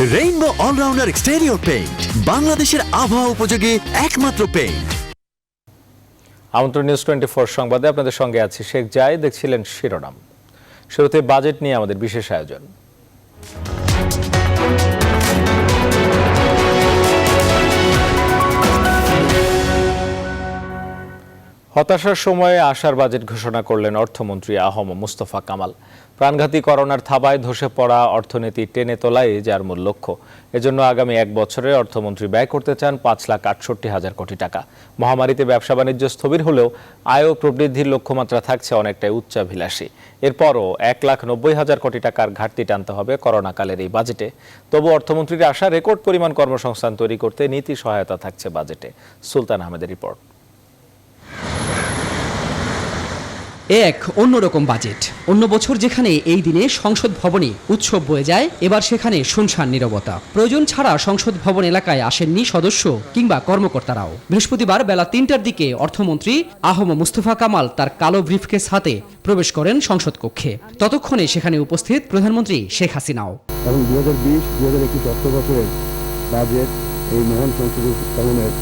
Rainbow allrounder exterior paint, বাংলাদেশের আবহাওয়া উপযোগী একমাত্র পেইন্ট। আমন্ত্রণ নিউজ 24 সংবাদে আপনাদের সঙ্গে আছি শেখ জায়েদ। দেখছিলেন শিরোনাম। শুরুতে বাজেট নিয়ে আমাদের বিশেষ আয়োজন। হতাশার সময়ে আশার বাজেট ঘোষণা করলেন অর্থমন্ত্রী আহম মুস্তফা কামাল। প্রাণঘাতী করোনার থাবায় ধসে পড়া অর্থনীতি টেনে তোলাই যার মূল লক্ষ্য। এজন্য আগামী এক বছরে অর্থমন্ত্রী ব্যয় করতে চান 5,68,000 কোটি টাকা। মহামারীতে ব্যবসা বাণিজ্য স্থবির হলেও আয় ও প্রবৃদ্ধির লক্ষ্যমাত্রা থাকছে অনেকটাই উচ্চাভিলাষী। এরপরও 1,90,000 কোটি টাকার ঘাটতি টানতে হবে করোনাকালের এই বাজেটে। তবু অর্থমন্ত্রীর আশা রেকর্ড পরিমাণ কর্মসংস্থান তৈরি করতে নীতি সহায়তা থাকছে বাজেটে। সুলতান আহমেদের রিপোর্ট। এক অন্যরকম বাজেট। অন্য বছর যেখানে এই দিনে সংসদ ভবনে উৎসব বয়ে যায়, এবার সেখানে শুনশান নীরবতা। প্রয়োজন ছাড়া সংসদ ভবন এলাকায় আসেননি সদস্য কিংবা কর্মকর্তারাও। বৃহস্পতিবার বেলা 3টার দিকে অর্থমন্ত্রী আহম মুস্তফা কামাল তার কালো ব্রিফকেস হাতে প্রবেশ করেন সংসদ কক্ষে। ততক্ষণে সেখানে উপস্থিত প্রধানমন্ত্রী শেখ হাসিনাও। এবং 2020-2021 অর্থ বছরের বাজেট এই মহান সংসদে উপস্থাপনের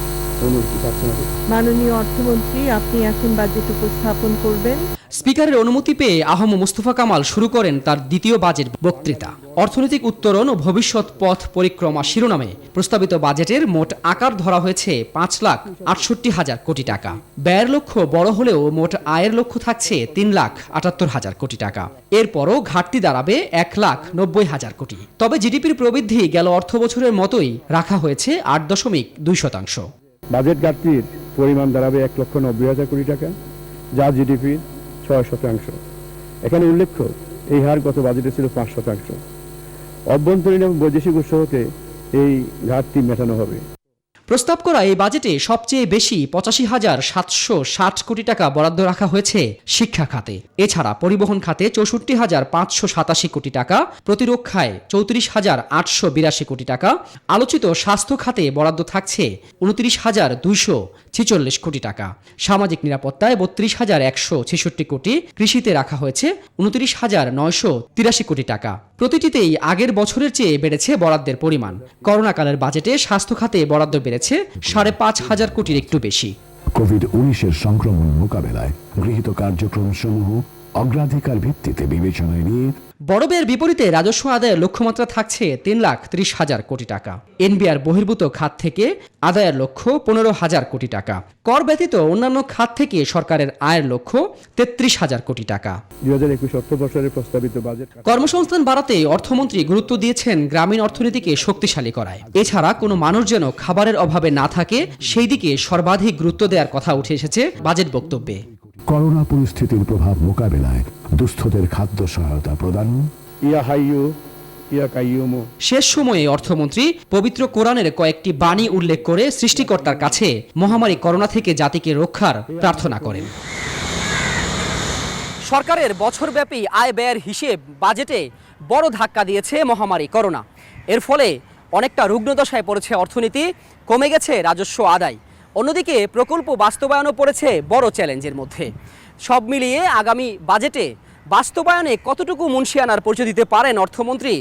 অনুমতি পাচ্ছে না। মাননীয় অর্থমন্ত্রী, আপনি এখন বাজেট উপস্থাপন করবেন। স্পিকারের অনুমতি পেয়ে আহম মুস্তফা কামাল শুরু করেন তার দ্বিতীয় বাজেট বক্তৃতা। অর্থনৈতিক উত্তরণ ও ভবিষ্যৎ পথ পরিক্রমা শিরোনামে প্রস্তাবিত বাজেটের মোট আকার ধরা হয়েছে 5,68,000 কোটি টাকা। ব্যয়ের লক্ষ্য বড় হলেও মোট আয়ের লক্ষ্য থাকছে 3,78,000 কোটি টাকা। এরপরও ঘাটতি দাঁড়াবে 1,90,000 কোটি। তবে জিডিপির প্রবৃদ্ধি গেল অর্থ বছরের মতোই রাখা হয়েছে 8.2%। বাজেট ঘাটতির পরিমাণ দাঁড়াবে 1,90,000 কোটি টাকা, যা জিডিপির 6%। এখানে উল্লেখ্য, এই হার গত বাজেটে ছিল 5%। অভ্যন্তরীণ এবং বৈদেশিক উৎস হতে এই ঘাটতি মেটানো হবে। প্রস্তাব করা এই বাজেটে সবচেয়ে বেশি 85,760 কোটি টাকা বরাদ্দ রাখা হয়েছে শিক্ষা খাতে। এছাড়া পরিবহন খাতে 64,587 কোটি টাকা, প্রতিরক্ষায় 34,882 কোটি টাকা, আলোচিত স্বাস্থ্য খাতে বরাদ্দ থাকছে 29,246 কোটি টাকা, সামাজিক নিরাপত্তায় 32,166 কোটি, কৃষিতে রাখা হয়েছে 29,983 কোটি টাকা। প্রতিটিতেই আগের বছরের চেয়ে বেড়েছে বরাদ্দের পরিমাণ। করোনাকালের বাজেটে স্বাস্থ্য খাতে বরাদ্দ বেড়েছে 5,500 কোটির একটু বেশি। কোভিড-19 সংক্রমণ মোকাবেলায় গৃহীত কার্যক্রম সমূহ অগ্রাধিকার ভিত্তিতে বিবেচনায় নিয়ে বড় ব্যয়ের বিপরীতে রাজস্ব আদায়ের লক্ষ্যমাত্রা থাকছে 3,30,000 কোটি টাকা। এনবিআর বহির্ভূত খাত থেকে আদায়ের লক্ষ্য 15,000 কোটি টাকা। কর ব্যতীত অন্যান্য খাত থেকে সরকারের আয়ের লক্ষ্য 33,000 কোটি টাকা। 2021 অর্থ বছরের প্রস্তাবিত বাজেট কর্মসংস্থান বাড়াতে অর্থমন্ত্রী গুরুত্ব দিয়েছেন গ্রামীণ অর্থনীতিকে শক্তিশালী করায়। এছাড়া কোনো মানুষ যেন খাবারের অভাবে না থাকে, সেই দিকে সর্বাধিক গুরুত্ব দেওয়ার কথা উঠে এসেছে বাজেট বক্তব্যে। করোনা পরিস্থিতির প্রভাব মোকাবেলায় দুস্থদের খাদ্য সহায়তা প্রদান। ইয়া হাইয়ু ইয়া কাইয়ুমু। শেষ সময়ে অর্থমন্ত্রী পবিত্র কোরআনের কয়েকটি বাণী উল্লেখ করে সৃষ্টিকর্তার কাছে মহামারী করোনা থেকে জাতিকে রক্ষার প্রার্থনা করেন। সরকারের বছরব্যাপী আয় ব্যয়ের হিসেব বাজেটে বড় ধাক্কা দিয়েছে মহামারী করোনা। এর ফলে অনেকটা রুগ্নদশায় পড়েছে অর্থনীতি, কমে গেছে রাজস্ব আদায়। অন্যদিকে প্রকল্প বাস্তবায়নও পড়েছে বড় চ্যালেঞ্জের মধ্যে। সব মিলিয়ে আগামী বাজেটে বাস্তবায়নে কতটুকু মুনশিয়ানার পরিচয় দিতে পারেন অর্থমন্ত্রী,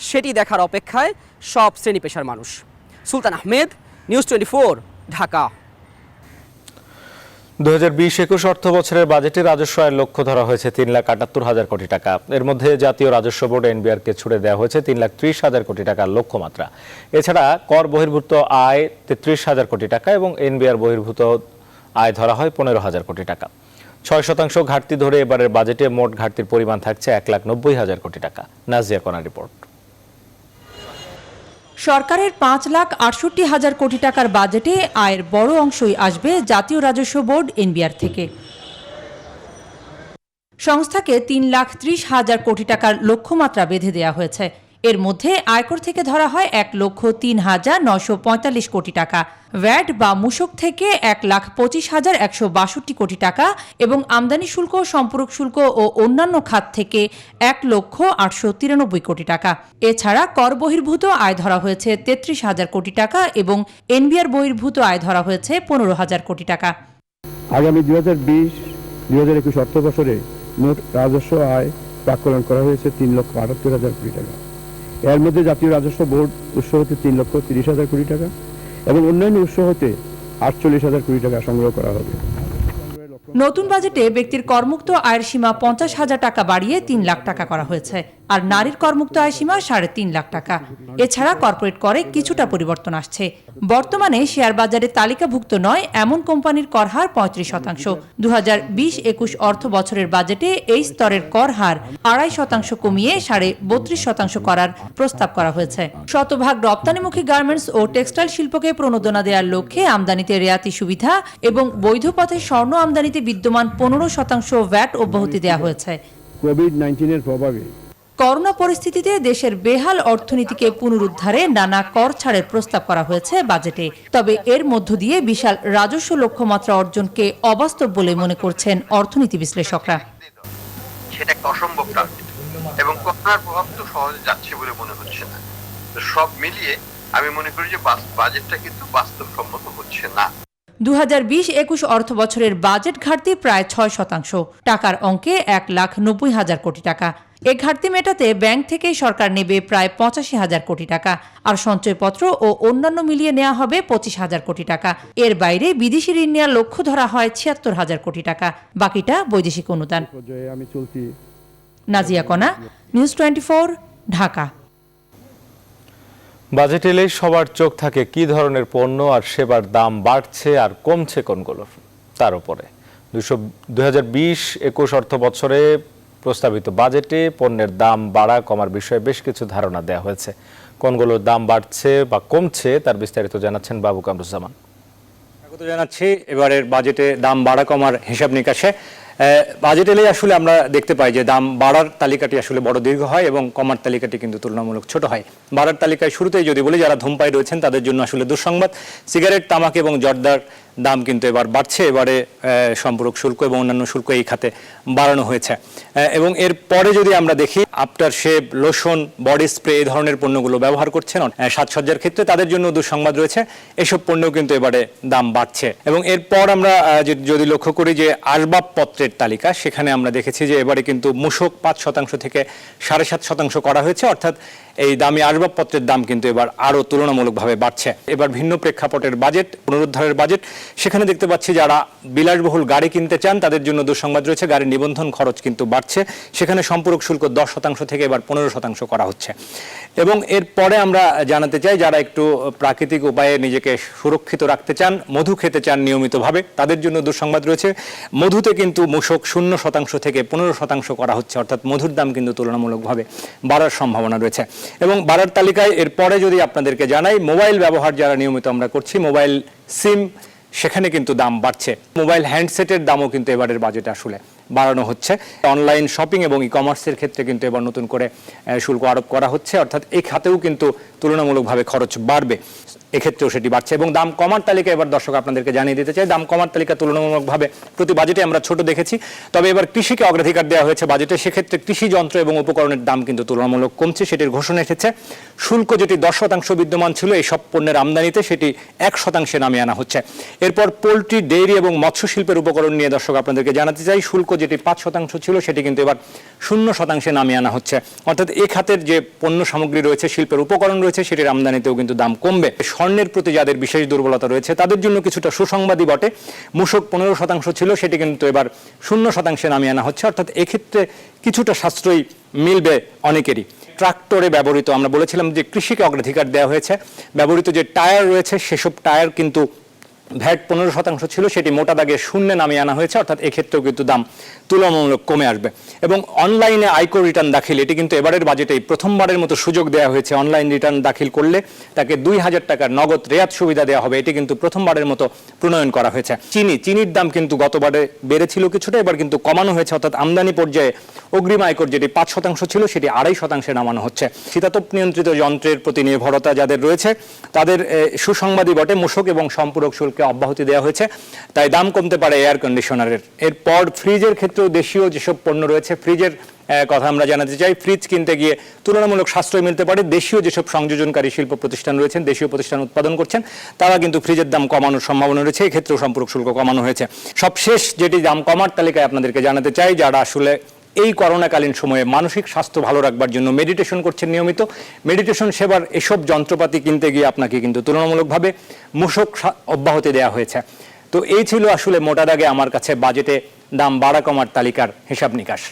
সেটি দেখার অপেক্ষায় সব শ্রেণী পেশার মানুষ। সুলতান আহমেদ, নিউজ 24, ঢাকা। 2020-21 অর্থ বছরের বাজেটে রাজস্ব আয়ের লক্ষ্য ধরা হয়েছে 3,78,000 কোটি টাকা। এর মধ্যে জাতীয় রাজস্ব বোর্ড এনবিআরকে ছুড়ে দেওয়া হয়েছে 3,30,000 কোটি টাকার লক্ষ্যমাত্রা। এছাড়া কর বহির্ভূত আয় 33,000 কোটি টাকা এবং এনবিআর বহির্ভূত আয় ধরা হয় 15,000 কোটি টাকা। 6% ঘাটতি ধরে এবারের বাজেটে মোট ঘাটতির পরিমাণ থাকছে 1,90,000 কোটি টাকা। নাজিয়া কোনা রিপোর্ট। সরকারের 5,68,000 কোটি টাকার বাজেটে আয়ের বড় অংশই আসবে জাতীয় রাজস্ব বোর্ড এনবিআর থেকে। সংস্থাকে 3,30,000 কোটি টাকার লক্ষ্যমাত্রা বেঁধে দেওয়া হয়েছে। এর মধ্যে আয়কর থেকে ধরা হয় 1,03,945 কোটি টাকা, ভ্যাট বা মূসক থেকে 1,25,162 কোটি টাকা এবং আমদানি শুল্ক, সম্পূরক শুল্ক ও অন্যান্য খাত থেকে 1,08,93 কোটি টাকা। এছাড়া কর বহির্ভূত আয় ধরা হয়েছে 33,000 কোটি টাকা এবং এনবিআর বহির্ভূত আয় ধরা হয়েছে 15,000 কোটি টাকা। আগামী 2020-2021 অর্থ বছরে মোট রাজস্ব আয় প্রাক্কলন করা হয়েছে 3,78,000 কোটি টাকা। এর মধ্যে জাতীয় রাজস্ব বোর্ড উৎস হতে 3,30,000 কোটি টাকা এবং অন্যান্য উৎস হতে 48,000 কোটি টাকা সংগ্রহ করা হবে। নতুন বাজেটে ব্যক্তির করমুক্ত আয়ের সীমা 50,000 টাকা বাড়িয়ে 3 লাখ টাকা করা হয়েছে, আর নারীর করমুক্ত আয় সীমা 3.5 লাখ টাকা। এছাড়া কর্পোরেট করে কিছুটা পরিবর্তন আসছে। বর্তমানে শেয়ার বাজারে তালিকাভুক্ত নয় এমন কোম্পানির কর হার 35%। 2020-21 অর্থ বছরের বাজেটে এই স্তরের কর হার 2.5% কমিয়ে 32.5% করার প্রস্তাব করা হয়েছে। শতভাগ রপ্তানিমুখী গার্মেন্টস ও টেক্সটাইল শিল্পকে প্রণোদনা দেওয়ার লক্ষ্যে আমদানিতে রেয়াতি সুবিধা এবং বৈধ পথে স্বর্ণ আমদানিতে বিদ্যমান 15% ভ্যাট অব্যাহতি দেওয়া হয়েছে। কোভিড-19 প্রভাবে করোনা পরিস্থিতিতে দেশের বেহাল অর্থনীতিকে পুনরুদ্ধারে নানা কর ছাড়ের প্রস্তাব করা হয়েছে বাজেটে। তবে এর মধ্য দিয়ে বিশাল রাজস্ব লক্ষ্যমাত্রা অর্জনকে অবাস্তব বলে মনে করছেন অর্থনীতি বিশ্লেষকরা। সেটা একটা অসম্ভব টার্গেট এবং করোনার প্রভাব তো সহজে যাচ্ছে বলে মনে হচ্ছে না। সব মিলিয়ে আমি মনে করি যে বাজেটটা কিন্তু বাস্তবসম্মত হচ্ছে না। 2020-21 অর্থ বছরের বাজেট ঘাটতি প্রায় 6%, টাকার অঙ্কে 1,90,000 কোটি টাকা। এ ঘাটতি মেটাতে ব্যাংক থেকে সরকার নেবে প্রায় 85,000 কোটি টাকা, আর সঞ্চয়পত্র ও অন্যান্য মিলিয়ে নেওয়া হবে 25,000 কোটি টাকা। এর বাইরে বিদেশি ঋণ নেওয়ার লক্ষ্য ধরা হয় 76,000 কোটি টাকা, বাকিটা বৈদেশিক অনুদান। নাজিয়া কণা, নিউজ 24, ঢাকা। বাজেট এলেই সবার চোখ থাকে কি ধরনের পণ্য আর সেবার দাম বাড়ছে আর কমছে কোনগুলোর তার উপরে। 2020-21 অর্থ বছরে প্রস্তাবিত বাজেটে পণ্যের দাম বাড়া কমার বিষয়ে বেশ কিছু ধারণা দেওয়া হয়েছে। কোনগুলোর দাম বাড়ছে বা কমছে তার বিস্তারিত জানাচ্ছেন বাবু কামরুজ্জামান। স্বাগত জানাচ্ছি এবারের বাজেটে দাম বাড়া কমার হিসাব নিকাশে। বাজেট এলেই আসলে আমরা দেখতে পাই যে দাম বাড়ার তালিকাটি আসলে বড় দীর্ঘ হয় এবং কমার তালিকাটি কিন্তু তুলনামূলক ছোট হয়। বাড়ার তালিকায় শুরুতেই যদি বলি যারা ধূমপাই রয়েছেন তাদের জন্য আসলে দুঃসংবাদ। সিগারেট, তামাক এবং জর্দার দাম কিন্তু এবার বাড়ছে। এবারে সম্পূরক শুল্ক এবং অন্যান্য শুল্ক এই খাতে বাড়ানো হয়েছে। এবং এর পরে যদি আমরা দেখি after shave, lotion, body spray এই ধরনের পণ্যগুলো ব্যবহার করছেন সাজসজ্জার ক্ষেত্রে, তাদের জন্য দুঃসংবাদ রয়েছে। এসব পণ্যও কিন্তু এবারে দাম বাড়ছে। এবং এরপর আমরা যদি লক্ষ্য করি যে আসবাবপত্রের তালিকা, সেখানে আমরা দেখেছি যে এবারে কিন্তু মূসক 5% থেকে 7.5% করা হয়েছে, অর্থাৎ এই দামি আসবাবপত্রের দাম কিন্তু এবার আরো তুলনামূলকভাবে বাড়ছে। এবার ভিন্ন প্রেক্ষাপটের বাজেট, পুনরুদ্ধারের বাজেট, সেখানে দেখতে পাচ্ছি যারা বিলাসবহুল গাড়ি কিনতে চান তাদের জন্য দুঃসংবাদ রয়েছে। গাড়ির নিবন্ধন খরচ কিন্তু বাড়ছে, সেখানে সম্পূরক শুল্ক 10% থেকে এবার 15% করা হচ্ছে। এবং এরপরে আমরা জানাতে চাই যারা একটু প্রাকৃতিক উপায়ে নিজেকে সুরক্ষিত রাখতে চান, মধু খেতে চান নিয়মিতভাবে, তাদের জন্য দুঃসংবাদ রয়েছে। মধুতে কিন্তু মূসক 0% থেকে 15% করা হচ্ছে, অর্থাৎ মধুর দাম কিন্তু তুলনামূলকভাবে বাড়ার সম্ভাবনা রয়েছে। এবং বাড়ার তালিকায় এরপরে যদি আপনাদেরকে জানাই, মোবাইল ব্যবহার যারা নিয়মিত আমরা করছি, মোবাইল সিম, সেখানে কিন্তু দাম বাড়ছে। মোবাইল হ্যান্ডসেটের দামও কিন্তু এবারের বাজেটে আসলে বাড়ানো হচ্ছে। অনলাইন শপিং এবং ই কমার্সের ক্ষেত্রে কিন্তু এবার নতুন করে শুল্ক আরোপ করা হচ্ছে, অর্থাৎ এই খাতেও কিন্তু তুলনামূলকভাবে খরচ বাড়বে, এক্ষেত্রেও সেটি বাড়ছে। এবং দাম কমার তালিকা এবার দর্শক আপনাদেরকে জানিয়ে দিতে চাই, দাম কমার তালিকা তুলনামূলকভাবে প্রতি বাজেটে আমরা ছোট দেখেছি, তবে এবার কৃষিকে অগ্রাধিকার দেওয়া হয়েছে বাজেটে। সেক্ষেত্রে কৃষি যন্ত্র এবং উপকরণের দাম কিন্তু তুলনামূলক কমছে, সেটির ঘোষণা এসেছে। শুল্ক যেটি 10% বিদ্যমান ছিল এই সব পণ্যের আমদানিতে, সেটি 1% নামিয়ে আনা হচ্ছে। এরপর পোলট্রি, ডেইরি এবং মৎস্য শিল্পের উপকরণ নিয়ে দর্শক আপনাদেরকে জানাতে চাই, শুল্ক যেটি 5% ছিল সেটি কিন্তু এবার 0% নামিয়ে আনা হচ্ছে, অর্থাৎ এই খাতের যে পণ্য সামগ্রী রয়েছে, শিল্পের উপকরণ রয়েছে, সেটির আমদানিতেও কিন্তু দাম কমবে। স্বর্ণের প্রতি যাদের বিশেষ দুর্বলতা রয়েছে তাদের জন্য কিছুটা সুসংবাদই বটে। মূসক 15% ছিল, সেটি কিন্তু এবার 0% নামিয়ে আনা হচ্ছে, অর্থাৎ এক্ষেত্রে কিছুটা সাশ্রয়ী মিলবে অনেকেরই। ট্রাক্টরে ব্যবহৃত, আমরা বলেছিলাম যে কৃষিকে অগ্রাধিকার দেওয়া হয়েছে, ব্যবহৃত যে টায়ার রয়েছে সেসব টায়ার কিন্তু ভ্যাট 15% ছিল, সেটি মোটা দাগে 0 নামিয়ে আনা হয়েছে, অর্থাৎ এক্ষেত্রেও কিন্তু দাম তুলনামূলক কমে আসবে। এবং অনলাইনে আয়কর রিটার্ন দাখিল, এটি কিন্তু এবারের বাজেটে প্রথমবারের মতো সুযোগ দেওয়া হয়েছে। অনলাইন রিটার্ন দাখিল করলে তাকে 2,000 টাকার নগদ রেয়াত সুবিধা দেওয়া হবে, এটি কিন্তু প্রথমবারের মতো প্রণয়ন করা হয়েছে। চিনির দাম কিন্তু গতবারে বেড়েছিল কিছুটা, এবার কিন্তু কমানো হয়েছে, অর্থাৎ আমদানি পর্যায়ে অগ্রিম আয়কর যেটি 5% ছিল সেটি 2.5% নামানো হচ্ছে। শীতাতপ নিয়ন্ত্রিত যন্ত্রের প্রতি নির্ভরতা যাদের রয়েছে তাদের সুসংবাদই বটে, মূসক এবং সম্পূরক শুল্কে অব্যাহতি দেওয়া হয়েছে, তাই দাম কমতে পারে এয়ার কন্ডিশনারের। এরপর ফ্রিজের ক্ষেত্রেও দেশীয় যেসব পণ্য রয়েছে, ফ্রিজের কথা আমরা জানাতে চাই, ফ্রিজ কিনতে গিয়ে তুলনামূলক সাশ্রয় মিলতে পারে। দেশীয় যেসব সংযোজনকারী শিল্প প্রতিষ্ঠান রয়েছেন, দেশীয় প্রতিষ্ঠান উৎপাদন করছেন, তারা কিন্তু ফ্রিজের দাম কমানোর সম্ভাবনা রয়েছে, এক্ষেত্রেও সম্পূরক শুল্ক কমানো হয়েছে। সবশেষ যেটি দাম কমার তালিকায় আপনাদেরকে জানাতে চাই, যারা আসলে এই করোনাকালীন সময়ে মানসিক স্বাস্থ্য ভালো রাখবার জন্য মেডিটেশন করছেন নিয়মিত। মেডিটেশন সেবার এসব যন্ত্রপাতি কিনতে গিয়ে আপনাকে কিন্তু তুলনামূলকভাবে মূসক অব্যাহতি দেওয়া হয়েছে। তো এই ছিল আসলে মোটা দাগে আমার কাছে বাজেটে দাম বাড়া কমার তালিকার হিসাব নিকাশ।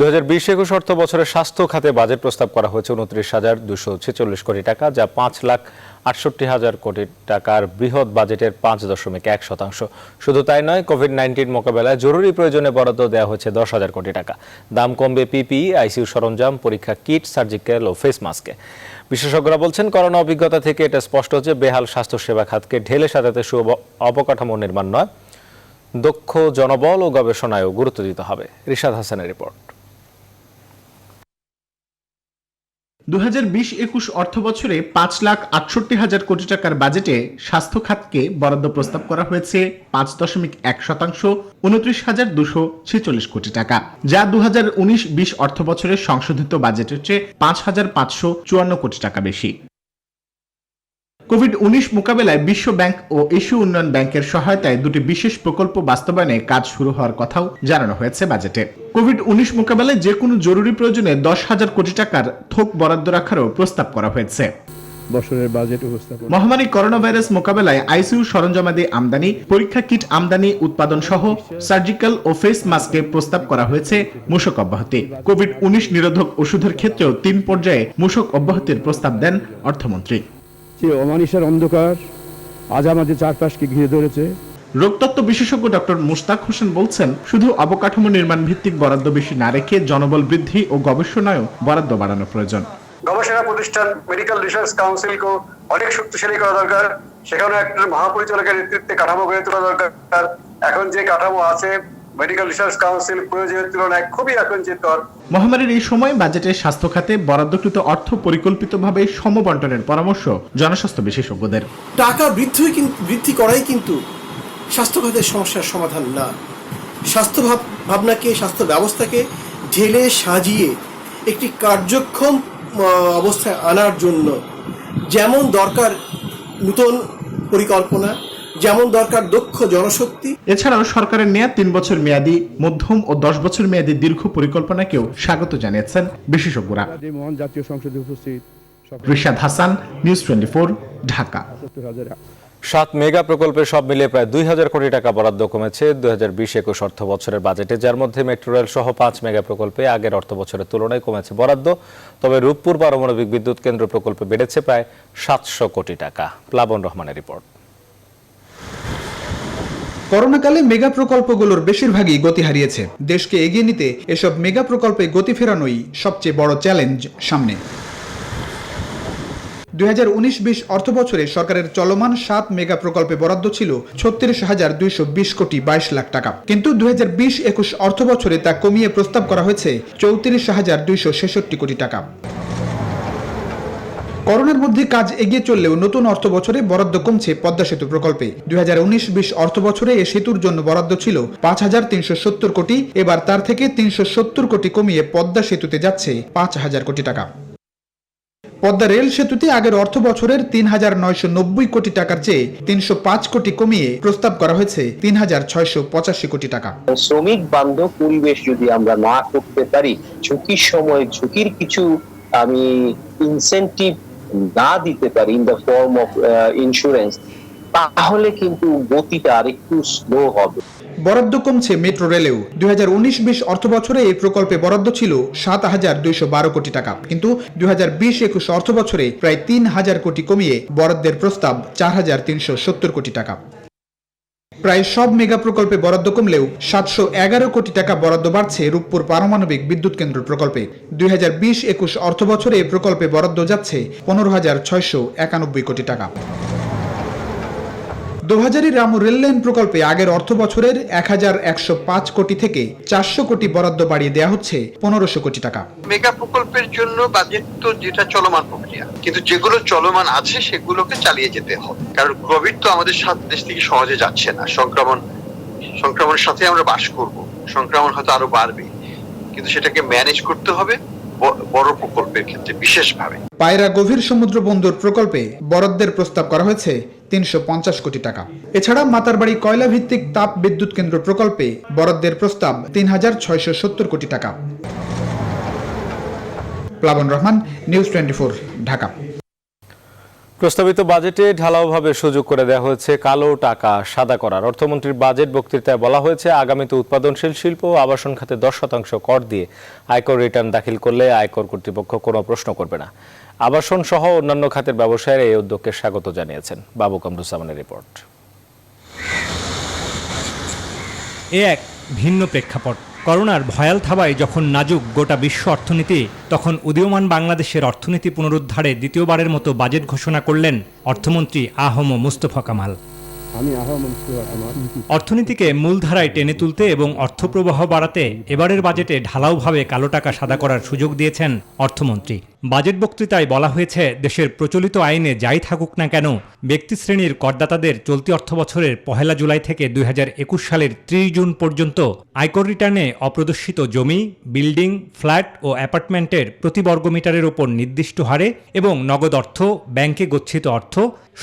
2020-21 অর্থ বছরের স্বাস্থ্য খাতে বাজেট প্রস্তাব করা হয়েছে 29,246 কোটি টাকা, যা 5,68,000 কোটি টাকার বৃহৎ বাজেটের 5.1%। শুধু তাই নয়, কোভিড-19 মোকাবেলায় জরুরি প্রয়োজনে বরাদ্দ দেওয়া হয়েছে 10,000 কোটি টাকা। দাম কমবে পিপিই, আইসিইউ সরঞ্জাম, পরীক্ষা কিট, সার্জিক্যাল ও ফেস মাস্কে। বিশেষজ্ঞরা বলছেন, করোনা অভিজ্ঞতা থেকে এটা স্পষ্ট যে বেহাল স্বাস্থ্যসেবা খাতকে ঢেলে সাজাতে শুধু অবকাঠামো নির্মাণ নয়, দক্ষ জনবল ও গবেষণায়ও গুরুত্ব দিতে হবে। রিশাদ হাসানের রিপোর্ট। 2020-21 অর্থ বছরে 5,68,000 কোটি টাকার বাজেটে স্বাস্থ্য খাতকে বরাদ্দ প্রস্তাব করা হয়েছে 5.1%, 29,246 কোটি টাকা, যা 2019-20 অর্থ বছরের সংশোধিত বাজেটের চেয়ে 5,554 কোটি টাকা বেশি। কোভিড-19 মোকাবেলায় বিশ্ব ব্যাংক ও এশীয় উন্নয়ন ব্যাংকের সহায়তায় দুটি বিশেষ প্রকল্প বাস্তবায়নে কাজ শুরু হওয়ার কথাও জানানো হয়েছে বাজেটে। কোভিড-19 মোকাবেলায় যে কোনো জরুরি প্রয়োজনে 10,000 কোটি টাকার থোক বরাদ্দ রাখারও প্রস্তাব করা হয়েছে। বছরের বাজেট উপস্থাপন মহামারী করোনা ভাইরাস মোকাবেলায় আইসিইউ সরঞ্জামাদি আমদানি, পরীক্ষা কিট আমদানি, উৎপাদন সহ সার্জিক্যাল ও ফেস মাস্কে প্রস্তাব করা হয়েছে মূসক অব্যাহতি। কোভিড-19 নিরোধক ওষুধের ক্ষেত্রেও 3 পর্যায়ে মূসক অব্যাহতির প্রস্তাব দেন অর্থমন্ত্রী। অমানিসার অন্ধকার আজ আমাদের চারপাশকে ঘিরে ধরেছে। রোগতত্ত্ব বিশেষজ্ঞ ডক্টর মুশতাক হোসেন বলছেন, শুধু অবকাঠামো নির্মাণ ভিত্তিক বরাদ্দ বেশি না রেখে জনবল বৃদ্ধি ও গবেষণায়ও বরাদ্দ বাড়ানো প্রয়োজন। গবেষণা প্রতিষ্ঠান মেডিকেল রিসার্চ কাউন্সিলকে অনেক শক্তিশালী করা দরকার। সেখানে একটা মহাপরিচালকের নেতৃত্বে কাঠামো গড়ে তোলা দরকার। এখন যে কাঠামো আছে মেডিকেল রিসার্চ কাউন্সিল প্রয়োজনের তুলনায় খুবই আকুঞ্চিতর। মহামারীর এই সময় বাজেটে স্বাস্থ্য খাতে বরাদ্দকৃত অর্থ পরিকল্পিতভাবে সমবন্টনের পরামর্শ জনস্বাস্থ্য বিশেষজ্ঞদের। টাকা বৃদ্ধি করাই কিন্তু স্বাস্থ্য খাতের সমস্যার সমাধান না। স্বাস্থ্য ভাবনাকে, স্বাস্থ্য ব্যবস্থাকে ঢেলে সাজিয়ে একটি কার্যক্ষম অবস্থায় আনার জন্য যেমন দরকার নতুন পরিকল্পনা, যেমন দরকার দক্ষ জনশক্তি। এছাড়াও সরকারের নেয়া 3 বছর মেয়াদী, মধ্যম ও 10 বছর মেয়াদী দীর্ঘ পরিকল্পনাকেও স্বাগত জানিয়েছেন বিশেষজ্ঞরা। মহান জাতীয় সংসদে উপস্থিত রিশাদ হাসান, নিউজ 24, ঢাকা। 7 মেগা প্রকল্পে সব মিলিয়ে প্রায় 2,000 কোটি টাকা বরাদ্দ কমেছে 2020-21 অর্থ বছরের বাজেটে, যার মধ্যে মেট্রো রেল সহ 5 মেগা প্রকল্পে আগের অর্থ বছরের তুলনায় কমেছে বরাদ্দ। তবে রূপপুর পারমাণবিক বিদ্যুৎ কেন্দ্র প্রকল্পে বেড়েছে প্রায় 700 কোটি টাকা। প্লাবন রহমানের রিপোর্ট। করোনাকালে মেগা প্রকল্পগুলোর বেশিরভাগই গতি হারিয়েছে। দেশকে এগিয়ে নিতে এসব মেগা প্রকল্পে গতি ফেরানোই সবচেয়ে বড় চ্যালেঞ্জ সামনে। 2019-20 অর্থ বছরে সরকারের চলমান 7 মেগা প্রকল্পে বরাদ্দ ছিল 36,220 কোটি 22 লাখ টাকা, কিন্তু 2020-21 অর্থ বছরে তা কমিয়ে প্রস্তাব করা হয়েছে 34,266 কোটি টাকা। করোনার মধ্যে কাজ এগিয়ে চললেও নতুন অর্থ বছরে বরাদ্দ কমছে পদ্মা সেতু প্রকল্পে। 2019-20 অর্থ বছরে এ সেতুর জন্য বরাদ্দ ছিল 5,370 কোটি, এবার তার থেকে 370 কোটি কমিয়ে পদ্মা সেতুতে যাচ্ছে 5,000 কোটি টাকা। পদ্মা রেল সেতুতে আগের অর্থ বছরের 3,990 কোটি টাকার চেয়ে 305 কোটি কমিয়ে প্রস্তাব করা হয়েছে 3,685 কোটি টাকা। শ্রমিক বান্ধব পরিবেশ যদি আমরা না করতে পারি, ঝুঁকির সময় ঝুঁকির কিছু আমি ইনসেন্টিভ না দিতে পারি in the form of insurance, তাহলে কিন্তু গতিটা আরেকটু স্লো হবে। বরাদ্দ কমছে মেট্রো রেলেও। 2019-20 অর্থ বছরে এই প্রকল্পে বরাদ্দ ছিল 7,212 কোটি টাকা, কিন্তু 2020-21 অর্থ বছরে প্রায় 3,000 কোটি কমিয়ে বরাদ্দের প্রস্তাব 4,370 কোটি টাকা। প্রায় সব মেগা প্রকল্পে বরাদ্দ কমলেও 711 কোটি টাকা বরাদ্দ বাড়ছে রূপপুর পারমাণবিক বিদ্যুৎ কেন্দ্র প্রকল্পে। 2020-21 অর্থ বছরে এই প্রকল্পে বরাদ্দ যাচ্ছে 15,691 কোটি টাকা। দোহাজারী রামু রেললাইন প্রকল্পে আগের অর্থ বছরের 1,105 কোটি থেকে 400 কোটি বরাদ্দ বাড়িয়ে দেওয়া হচ্ছে 1,500 কোটি টাকা। মেগা প্রকল্পের জন্য বাজেট তো যেটা চলমান প্রক্রিয়া, কিন্তু যেগুলো চলমান আছে সেগুলোকে চালিয়ে যেতে হবে, কারণ কোভিড তো আমাদের দেশ থেকে সহজে যাচ্ছে না। সংক্রমণের সাথে আমরা বাস করব, সংক্রমণ হয়তো আরো বাড়বে, কিন্তু সেটাকে ম্যানেজ করতে হবে বড় প্রকল্পের ক্ষেত্রে বিশেষভাবে। পায়রা গভীর সমুদ্র বন্দর প্রকল্পে বরাদ্দের প্রস্তাব করা হয়েছে 350 কোটি টাকা। এছাড়া মাতারবাড়ি কয়লা ভিত্তিক তাপ বিদ্যুৎ কেন্দ্র প্রকল্পে বরাদ্দের প্রস্তাব 3670 কোটি টাকা। প্লাবন রহমান, নিউজ 24, ঢাকা। প্রস্তাবিত বাজেটে ঢালাওভাবে সুযোগ করে দেওয়া হয়েছে কালো টাকা সাদা করার। অর্থমন্ত্রীর বাজেট বক্তৃতায় বলা হয়েছে, আগামীতে উৎপাদনশীল শিল্প ও আবাসন খাতে 10% কর দিয়ে আয়কর রিটার্ন দাখিল করলে আয়কর কর্তৃপক্ষ কোনো প্রশ্ন করবে না। আবাসন সহ অন্যান্য খাতের ব্যবসায়ীরা এই উদ্যোগকে স্বাগত জানিয়েছেন। বাবু কামরুজ্জামানের রিপোর্ট। এ এক ভিন্ন প্রেক্ষাপট। করোনার ভয়াল থাবায় যখন নাজুক গোটা বিশ্ব অর্থনীতি, তখন উদীয়মান বাংলাদেশের অর্থনীতি পুনরুদ্ধারে দ্বিতীয়বারের মতো বাজেট ঘোষণা করলেন অর্থমন্ত্রী আহম মুস্তফা কামাল। অর্থনীতিকে মূলধারায় টেনে তুলতে এবং অর্থপ্রবাহ বাড়াতে এবারের বাজেটে ঢালাওভাবে কালো টাকা সাদা করার সুযোগ দিয়েছেন অর্থমন্ত্রী। বাজেট বক্তৃতায় বলা হয়েছে, দেশের প্রচলিত আইনে যাই থাকুক না কেন, ব্যক্তিশ্রেণীর করদাতাদের চলতি অর্থবছরের 1 জুলাই থেকে 2021 সালের 30 জুন পর্যন্ত আয়কর রিটার্নে অপ্রদর্শিত জমি, বিল্ডিং, ফ্ল্যাট ও অ্যাপার্টমেন্টের প্রতি বর্গমিটারের ওপর নির্দিষ্ট হারে এবং নগদ অর্থ, ব্যাংকে গচ্ছিত অর্থ,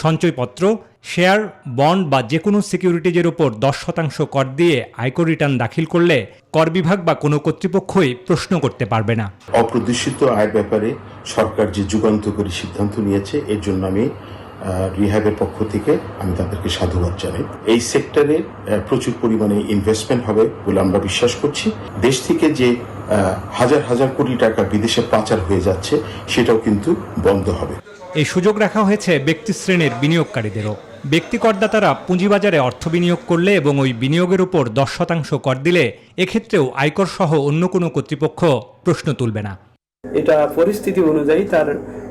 সঞ্চয়পত্র, শেয়ার, বন্ড বা যে কোনো সিকিউরিটিজের ওপর 10% কর দিয়ে আয়কর রিটার্ন দাখিল করলে কর বিভাগ বা কোনো কর্তৃপক্ষই প্রশ্ন করতে পারবে না। অপ্রদর্শিত আয়ের ব্যাপারে সরকার যে যুগান্তকারী সিদ্ধান্ত নিয়েছে, এর জন্য আমি রিহ্যাবের পক্ষ থেকে আমি তাদেরকে সাধুবাদ জানাই। এই সেক্টরে প্রচুর পরিমাণে ইনভেস্টমেন্ট হবে বলে আমরা বিশ্বাস করছি। দেশ থেকে যে হাজার হাজার কোটি টাকা বিদেশে পাচার হয়ে যাচ্ছে, সেটাও কিন্তু বন্ধ হবে। এই সুযোগ রাখা হয়েছে ব্যক্তি শ্রেণীর বিনিয়োগকারীদেরও। ব্যক্তি করদাতারা পুঁজিবাজারে অর্থ বিনিয়োগ করলে এবং ওই বিনিয়োগের উপর 10% কর দিলে এক্ষেত্রেও আয়কর সহ অন্য কোনো কর্তৃপক্ষ প্রশ্ন তুলবে না। এটা পরিস্থিতি অনুযায়ী, তার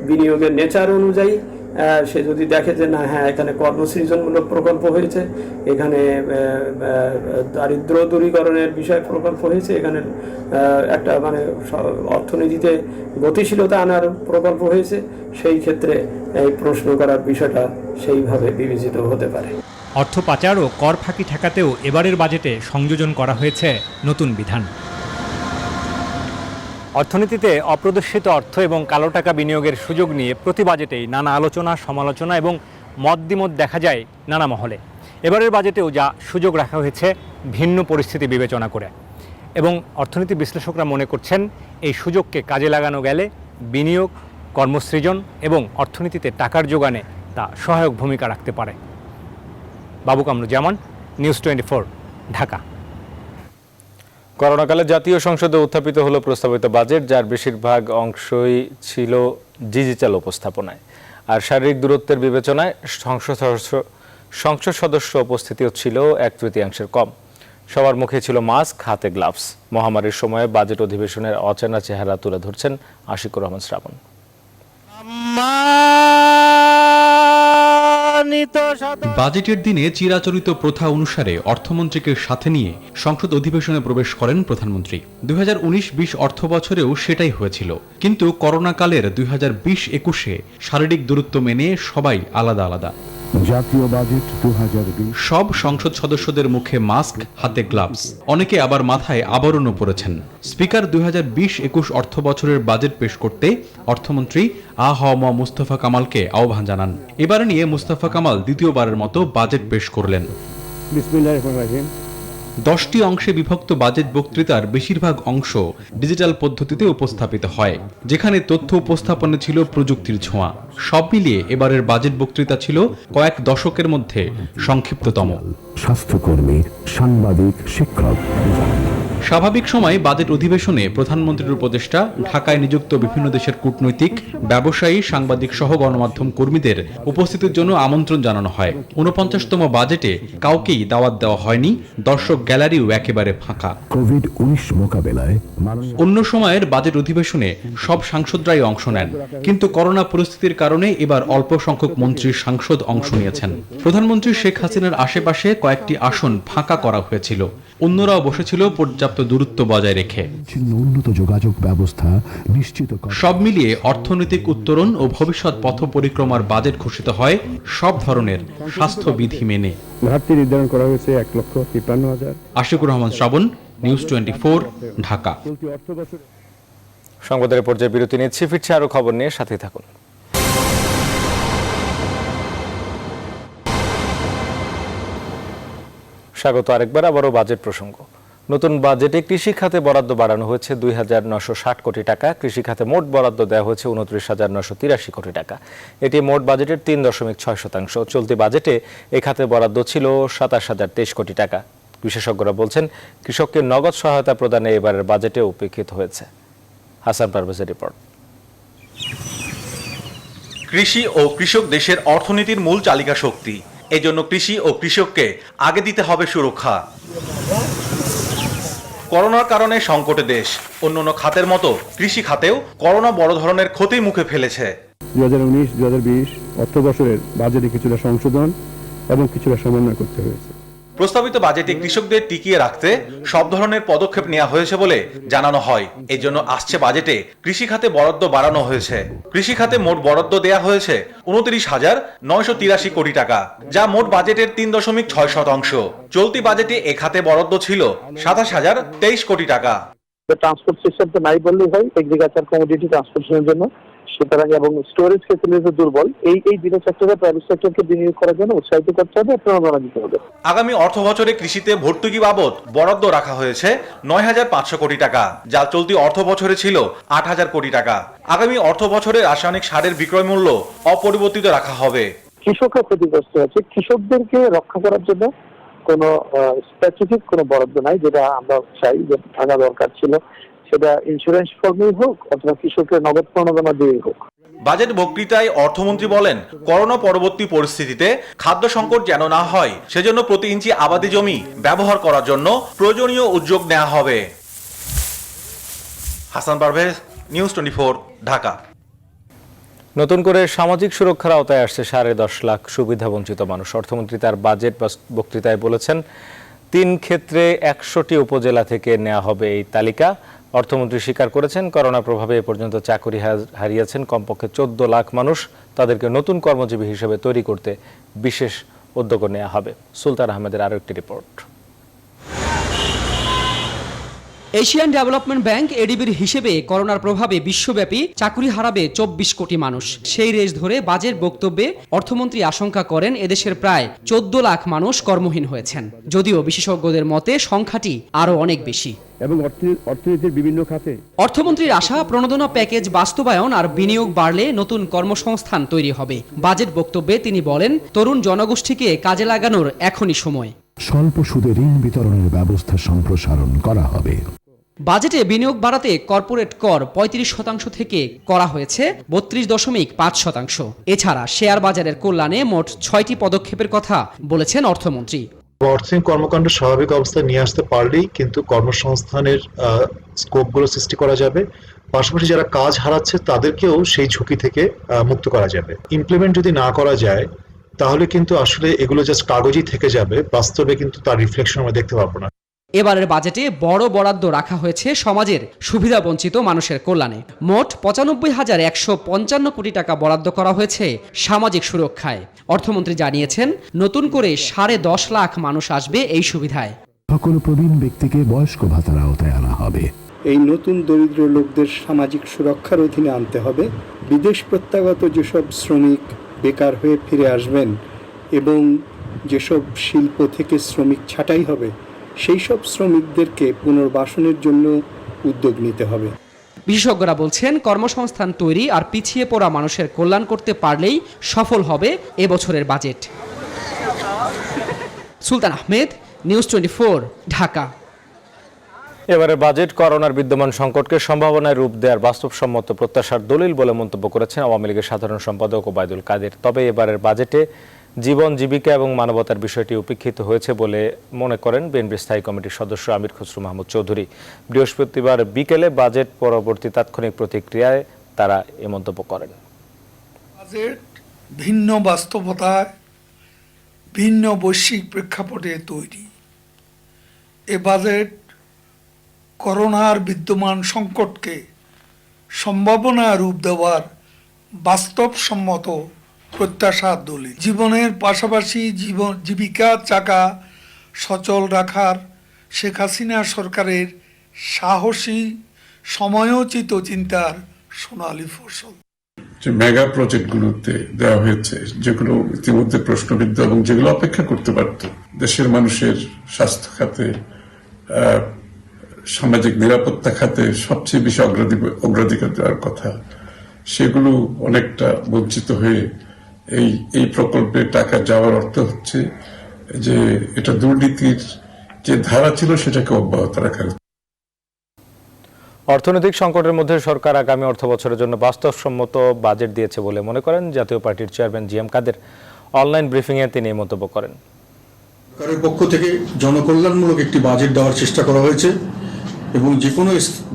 বিনিয়োগের নেচার অনুযায়ী সে যদি দেখে যে না, হ্যাঁ, এখানে কর্মসৃজনমূলক প্রকল্প হয়েছে, এখানে দারিদ্র দূরীকরণের বিষয় প্রকল্প হয়েছে, এখানে একটা মানে অর্থনীতিতে গতিশীলতা আনার প্রকল্প হয়েছে, সেই ক্ষেত্রে এই প্রশ্ন করার বিষয়টা সেইভাবে বিবেচিত হতে পারে। অর্থ পাচার ও কর ফাঁকি ঠেকাতেও এবারের বাজেটে সংযোজন করা হয়েছে নতুন বিধান। অর্থনীতিতে অপ্রদর্শিত অর্থ এবং কালো টাকা বিনিয়োগের সুযোগ নিয়ে প্রতি বাজেটেই নানা আলোচনা, সমালোচনা এবং মত দেখা যায় নানা মহলে। এবারের বাজেটেও যা সুযোগ রাখা হয়েছে ভিন্ন পরিস্থিতি বিবেচনা করে, এবং অর্থনীতি বিশ্লেষকরা মনে করছেন এই সুযোগকে কাজে লাগানো গেলে বিনিয়োগ, কর্মসৃজন এবং অর্থনীতিতে টাকার যোগানে তা সহায়ক ভূমিকা রাখতে পারে। বাবু কামরুজ্জামান, নিউজ 24, ঢাকা। করোনাকালে জাতীয় সংসদে উত্থাপিত হলো প্রস্তাবিত বাজেট, যার বেশিরভাগ অংশই ছিল ডিজিটাল উপস্থাপনায়। আর শারীরিক দূরত্বের বিবেচনায় সংসদ সদস্য উপস্থিতিও ছিল 1/3 কম। সবার মুখে ছিল মাস্ক, হাতে গ্লাভস। মহামারীর সময়ে বাজেট অধিবেশনের অচেনা চেহারা তুলে ধরছেন আশিকুর রহমান শ্রাবণ। বাজেটের দিনে চিরাচরিত প্রথা অনুসারে অর্থমন্ত্রীকে সাথে নিয়ে সংসদ অধিবেশনে প্রবেশ করেন প্রধানমন্ত্রী। 2019-20 অর্থ বছরেও সেটাই হয়েছিল, কিন্তু করোনাকালের 2020-21-এ শারীরিক দূরত্ব মেনে সবাই আলাদা আলাদা। জাতীয় বাজেট 2020, সব সংসদ সদস্যদের মুখে মাস্ক, হাতে গ্লাভস, অনেকে আবার মাথায় আবরণও পরেছেন। স্পিকার 2020-21 অর্থ বছরের বাজেট পেশ করতে অর্থমন্ত্রী আহম মুস্তফা কামালকে আহ্বান জানান। এবার নিয়ে মুস্তফা কামাল দ্বিতীয়বারের মতো বাজেট পেশ করলেন। বিসমিল্লাহির রহমানির রহিম। 10টি অংশে বিভক্ত বাজেট বক্তৃতার বেশিরভাগ অংশ ডিজিটাল পদ্ধতিতে উপস্থাপিত হয়, যেখানে তথ্য উপস্থাপনে ছিল প্রযুক্তির ছোঁয়া। সব মিলিয়ে এবারের বাজেট বক্তৃতা ছিল কয়েক দশকের মধ্যে সংক্ষিপ্ততম। স্বাস্থ্যকর্মী, সাংবাদিক, শিক্ষক। স্বাভাবিক সময় বাজেট অধিবেশনে প্রধানমন্ত্রীর উপদেষ্টা, ঢাকায় নিযুক্ত বিভিন্ন দেশের কূটনৈতিক, ব্যবসায়ী, সাংবাদিক সহ গণমাধ্যম কর্মীদের উপস্থিতির জন্য আমন্ত্রণ জানানো হয়। 49তম বাজেটে কাউকেই দাওয়াত দেওয়া হয়নি, দর্শক গ্যালারিও একেবারে ফাঁকা। কোভিড-19 মোকাবেলায় অন্য সময়ের বাজেট অধিবেশনে সব সাংসদরাই অংশ নেন, কিন্তু করোনা পরিস্থিতির কারণে এবার অল্প সংখ্যক মন্ত্রী, সাংসদ অংশ নিয়েছেন। প্রধানমন্ত্রী শেখ হাসিনার আশেপাশে কয়েকটি আসন ফাঁকা করা হয়েছিল, অন্যরাও বসেছিল পর্যাপ্ত দূরত্ব বজায় রেখে। উন্নত যোগাযোগ ব্যবস্থা নিশ্চিত। সব মিলিয়ে অর্থনৈতিক উত্তরণ ও ভবিষ্যৎ পথ পরিক্রমার বাজেট ঘোষিত হয় সব ধরনের স্বাস্থ্যবিধি মেনে। ঘাটতি নির্ধারণ করা হয়েছে 1,53,000। আশিকুর রহমান শ্রাবণ, নিউজ 24, ঢাকা। সংবাদের পর্যায়ে বিরতি নিচ্ছি, ফিরছে আরো খবর নিয়ে, সাথে থাকুন। স্বাগত আরেকবার। আবারও বাজেট প্রসঙ্গ। নতুন বাজেটে কৃষি খাতে বরাদ্দ বাড়ানো হয়েছে 2,960 কোটি টাকা। কৃষি খাতে মোট বরাদ্দ দেওয়া হয়েছে 29,983 কোটি টাকা। এটি মোট বাজেটের 3.6%। চলতি বাজেটে এ খাতে বরাদ্দ ছিল 27,023 কোটি টাকা। বিশেষজ্ঞরা বলছেন, কৃষককে নগদ সহায়তা প্রদানে এবারের বাজেটে উপেক্ষিত হয়েছে। হাসান পারভেজের রিপোর্ট। কৃষি ও কৃষক দেশের অর্থনীতির মূল চালিকা শক্তি। এজন্য কৃষি ও কৃষককে আগে দিতে হবে সুরক্ষা। করোনার কারণে সংকটে দেশ। অন্যান্য খাতের মতো কৃষি খাতেও করোনা বড় ধরনের ক্ষতির মুখে ফেলেছে। 2019-2020 অর্থ বছরের বাজেটে কিছুটা সংশোধন এবং কিছুটা সমন্বয় করতে হয়েছে। প্রস্তাবিত বাজেটে কৃষকদের টিকিয়ে রাখতে সব ধরনের পদক্ষেপ নেওয়া হয়েছে বলে জানানো হয়। এই জন্য আসছে বাজেটে কৃষি খাতে বরাদ্দ বাড়ানো হয়েছে। কৃষি খাতে মোট বরাদ্দ দেয়া হয়েছে 29,983 কোটি টাকা, যা মোট বাজেটের 3.6%। চলতি বাজেটে এ খাতে বরাদ্দ ছিল 27,023 কোটি টাকা। ট্রান্সপোর্ট সিস্টেম তো নাই বললেই হয়, এগ্রিকালচার কমোডিটি ট্রান্সপোর্টেশনের জন্য, সুতরাং এবং স্টোরেজ ফ্যাসিলিটি দুর্বল। এই দুটো সেক্টরে প্রাইভেট সেক্টরকে বিনিয়োগ করার জন্য উৎসাহিত করতে হবে, প্রণোদনা দিতে হবে। আগামী অর্থ বছরে কৃষিতে ভর্তুকি বাবদ বরাদ্দ রাখা হয়েছে 9,500 কোটি টাকা, যা চলতি অর্থ বছরে ছিল 8,000 কোটি টাকা। আগামী অর্থ বছরে রাসায়নিক সারের বিক্রয় মূল্য অপরিবর্তিত রাখা হবে। কৃষকরা ক্ষতিগ্রস্ত হচ্ছে, কৃষকদেরকে রক্ষা করার জন্য কোনো স্পেসিফিক কোনো বরাদ্দ নাই, যেটা আমরা চাই যে থাকা দরকার ছিল, সেটা ইন্স্যুরেন্স ফর্মেই হোক অথবা কৃষকের নগদ প্রণোদনা দিয়েই হোক। বাজেট বক্তৃতায় অর্থমন্ত্রী বলেন, করোনা পরবর্তী পরিস্থিতিতে খাদ্য সংকট যেন না হয়, সেজন্য প্রতি ইঞ্চি আবাদি জমি ব্যবহার করার জন্য প্রয়োজনীয় উদ্যোগ নেওয়া হবে। হাসান পারভেজ, নিউজ 24, ঢাকা। নতুন করে সামাজিক সুরক্ষার আওতায় আসছে 10.5 লাখ সুবিধাবঞ্চিত মানুষ। অর্থমন্ত্রী তার বাজেট বক্তৃতায় বলেছেন, 3 ক্ষেত্রে 100টি উপজেলা থেকে নেওয়া হবে এই তালিকা। অর্থমন্ত্রী স্বীকার করেছেন, করোনার প্রভাবে এ পর্যন্ত চাকরি হারিয়েছেন কমপক্ষে 14 লাখ মানুষ। তাদেরকে নতুন কর্মজীবী হিসেবে তৈরি করতে বিশেষ উদ্যোগ নেওয়া হবে। সুলতান আহমেদের আরও একটি রিপোর্ট। এশিয়ান ডেভেলপমেন্ট ব্যাংক এডিবির হিসেবে করোনার প্রভাবে বিশ্বব্যাপী চাকরি হারাবে 24 কোটি মানুষ। সেই রেশ ধরে বাজেট বক্তব্যে অর্থমন্ত্রী আশঙ্কা করেন, এদেশের প্রায় 14 লাখ মানুষ কর্মহীন হয়েছেন। যদিও বিশেষজ্ঞদের মতে সংখ্যাটি আরও অনেক বেশি এবং অর্থনীতির বিভিন্ন খাতে অর্থমন্ত্রীর আশা, প্রণোদনা প্যাকেজ বাস্তবায়ন আর বিনিয়োগ বাড়লে নতুন কর্মসংস্থান তৈরি হবে। বাজেট বক্তব্যে তিনি বলেন, তরুণ জনগোষ্ঠীকে কাজে লাগানোর এখনই সময়। স্বল্প সুদে ঋণ বিতরণের ব্যবস্থা সম্প্রসারণ করা হবে। বাজেটে বিনিয়োগ বাড়াতে কর্পোরেট কর 35% থেকে করা হয়েছে 32.5%। এছাড়া শেয়ার বাজারের কল্যাণে মোট 6টি পদক্ষেপের কথা বলেছেন অর্থমন্ত্রী। অর্থনৈতিক কর্মকাণ্ড স্বাভাবিক অবস্থায় নিয়ে আসতে পারলেই কিন্তু কর্মসংস্থানের স্কোপগুলো সৃষ্টি করা যাবে। পাশাপাশি যারা কাজ হারাচ্ছে তাদেরকেও সেই ঝুঁকি থেকে মুক্ত করা যাবে। ইমপ্লিমেন্ট যদি না করা যায় তাহলে কিন্তু আসলে এগুলো জাস্ট কাগজই থেকে যাবে, বাস্তবে কিন্তু তার রিফ্লেকশন আমরা দেখতে পাবো না। এবারের বাজেটে বড় বরাদ্দ রাখা হয়েছে সমাজের সুবিধাবঞ্চিত মানুষের কল্যাণে। মোট 95,155 কোটি টাকা বরাদ্দ করা হয়েছে সামাজিক সুরক্ষায়। অর্থমন্ত্রী জানিয়েছেন, নতুন করে 10.5 লাখ মানুষ আসবে এই সুবিধায়। সকল প্রবীণ ব্যক্তিকে বয়স্ক ভাতার আওতায় আনা হবে। এই নতুন দরিদ্র লোকদের সামাজিক সুরক্ষার অধীনে আনতে হবে। বিদেশ প্রত্যাগত যেসব শ্রমিক বেকার হয়ে ফিরে আসবেন এবং যেসব শিল্প থেকে শ্রমিক ছাঁটাই হবে, সেই সব শ্রমিকদেরকে পুনর্বাসনের জন্য উদ্যোগ নিতে হবে। বিশেষজ্ঞরা বলছেন, কর্মসংস্থান তৈরি আর পিছিয়ে পড়া মানুষের কল্যাণ করতে পারলেই সফল হবে এবছরের বাজেট। সুলতান আহমেদ, নিউজ 24, ঢাকা। এবারে বাজেট করোনার বিদ্যমান সংকটকে সম্ভাবনায় রূপ দেওয়ার বাস্তবসম্মত প্রত্যাশার দলিল বলে মন্তব্য করেছেন আওয়ামী লীগের সাধারণ সম্পাদক ওবায়দুল কাদের। তবে এবারের বাজেটে জীবন, জীবিকা এবং মানবতার বিষয়টি উপেক্ষিত হয়েছে বলে মনে করেন বিএনপির স্থায়ী কমিটির সদস্য আমির খসরু মাহমুদ চৌধুরী। বৃহস্পতিবার বিকেলে বাজেট পরবর্তী তাৎক্ষণিক প্রতিক্রিয়ায় তারা এ মন্তব্য করেন। বাজেট ভিন্ন বাস্তবতায়, ভিন্ন বৈশ্বিক প্রেক্ষাপটে তৈরি। এ বাজেট করোনার বিদ্যমান সংকটকে সম্ভাবনা রূপ দেওয়ার বাস্তবসম্মত প্রত্যাশার দলিল। জীবনের পাশাপাশি জীবিকা চাকা সচল রাখার শেখ হাসিনা সরকারের সাহসী সময়োচিত চিন্তার সোনালী ফসল। যে মেগা প্রজেক্টগুলোতে দেওয়া হয়েছে, যেগুলো ইতিমধ্যে প্রশ্নবিদ্ধ এবং যেগুলো অপেক্ষা করতে পারত, দেশের মানুষের স্বাস্থ্য খাতে, সামাজিক নিরাপত্তা খাতে সবচেয়ে বেশি অগ্রাধিকার দেওয়ার কথা, সেগুলো অনেকটা বঞ্চিত হয়ে এই প্রকল্পে টাকা যাওয়ার অর্থ হচ্ছে যে এটা দুর্নীতির যে ধারা ছিল সেটাকে অব্যাহত রাখা। অর্থনৈতিক সংকটের মধ্যে সরকার আগামী অর্থবছরের জন্য বাস্তবসম্মত বাজেট দিয়েছে বলে মনে করেন জাতীয় পার্টির চেয়ারম্যান জিএম কাদের। অনলাইন ব্রিফিংয়ে তিনি এই মন্তব্য করেন। সরকারের পক্ষ থেকে জনকল্যাণমূলক একটি বাজেট দেওয়ার চেষ্টা করা হয়েছে এবং যে কোনো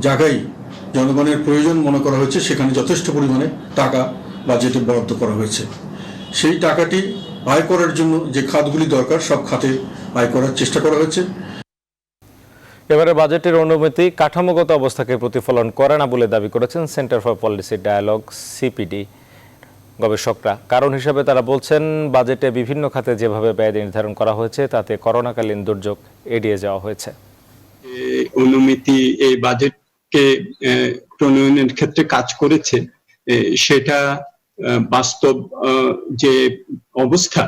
জায়গায় জনগণের প্রয়োজন মনে করা হয়েছে সেখানে যথেষ্ট পরিমাণে টাকা বাজেটে বরাদ্দ করা হয়েছে। সেই টাকাটি আয় করার জন্য যে খাতগুলি দরকার সব খাতে আয় করার চেষ্টা করা হয়েছে। এবারে বাজেটের অনুমতি কাঠামোগত অবস্থাকে প্রতিফলন করে না বলে দাবি করেছেন Centre for Policy Dialogue CPD গবেষকরা। কারণ হিসেবে তারা বলছেন, বাজেটে বিভিন্ন খাতে যেভাবে ব্যয় নির্ধারণ করা হয়েছে তাতে করোনাকালীন দুর্যোগ এড়িয়ে যাওয়া হয়েছে। অনুমতি এই বাজেটকে প্রণয়নের ক্ষেত্রে কাজ করেছে, সেটা বাস্তব যে অবস্থা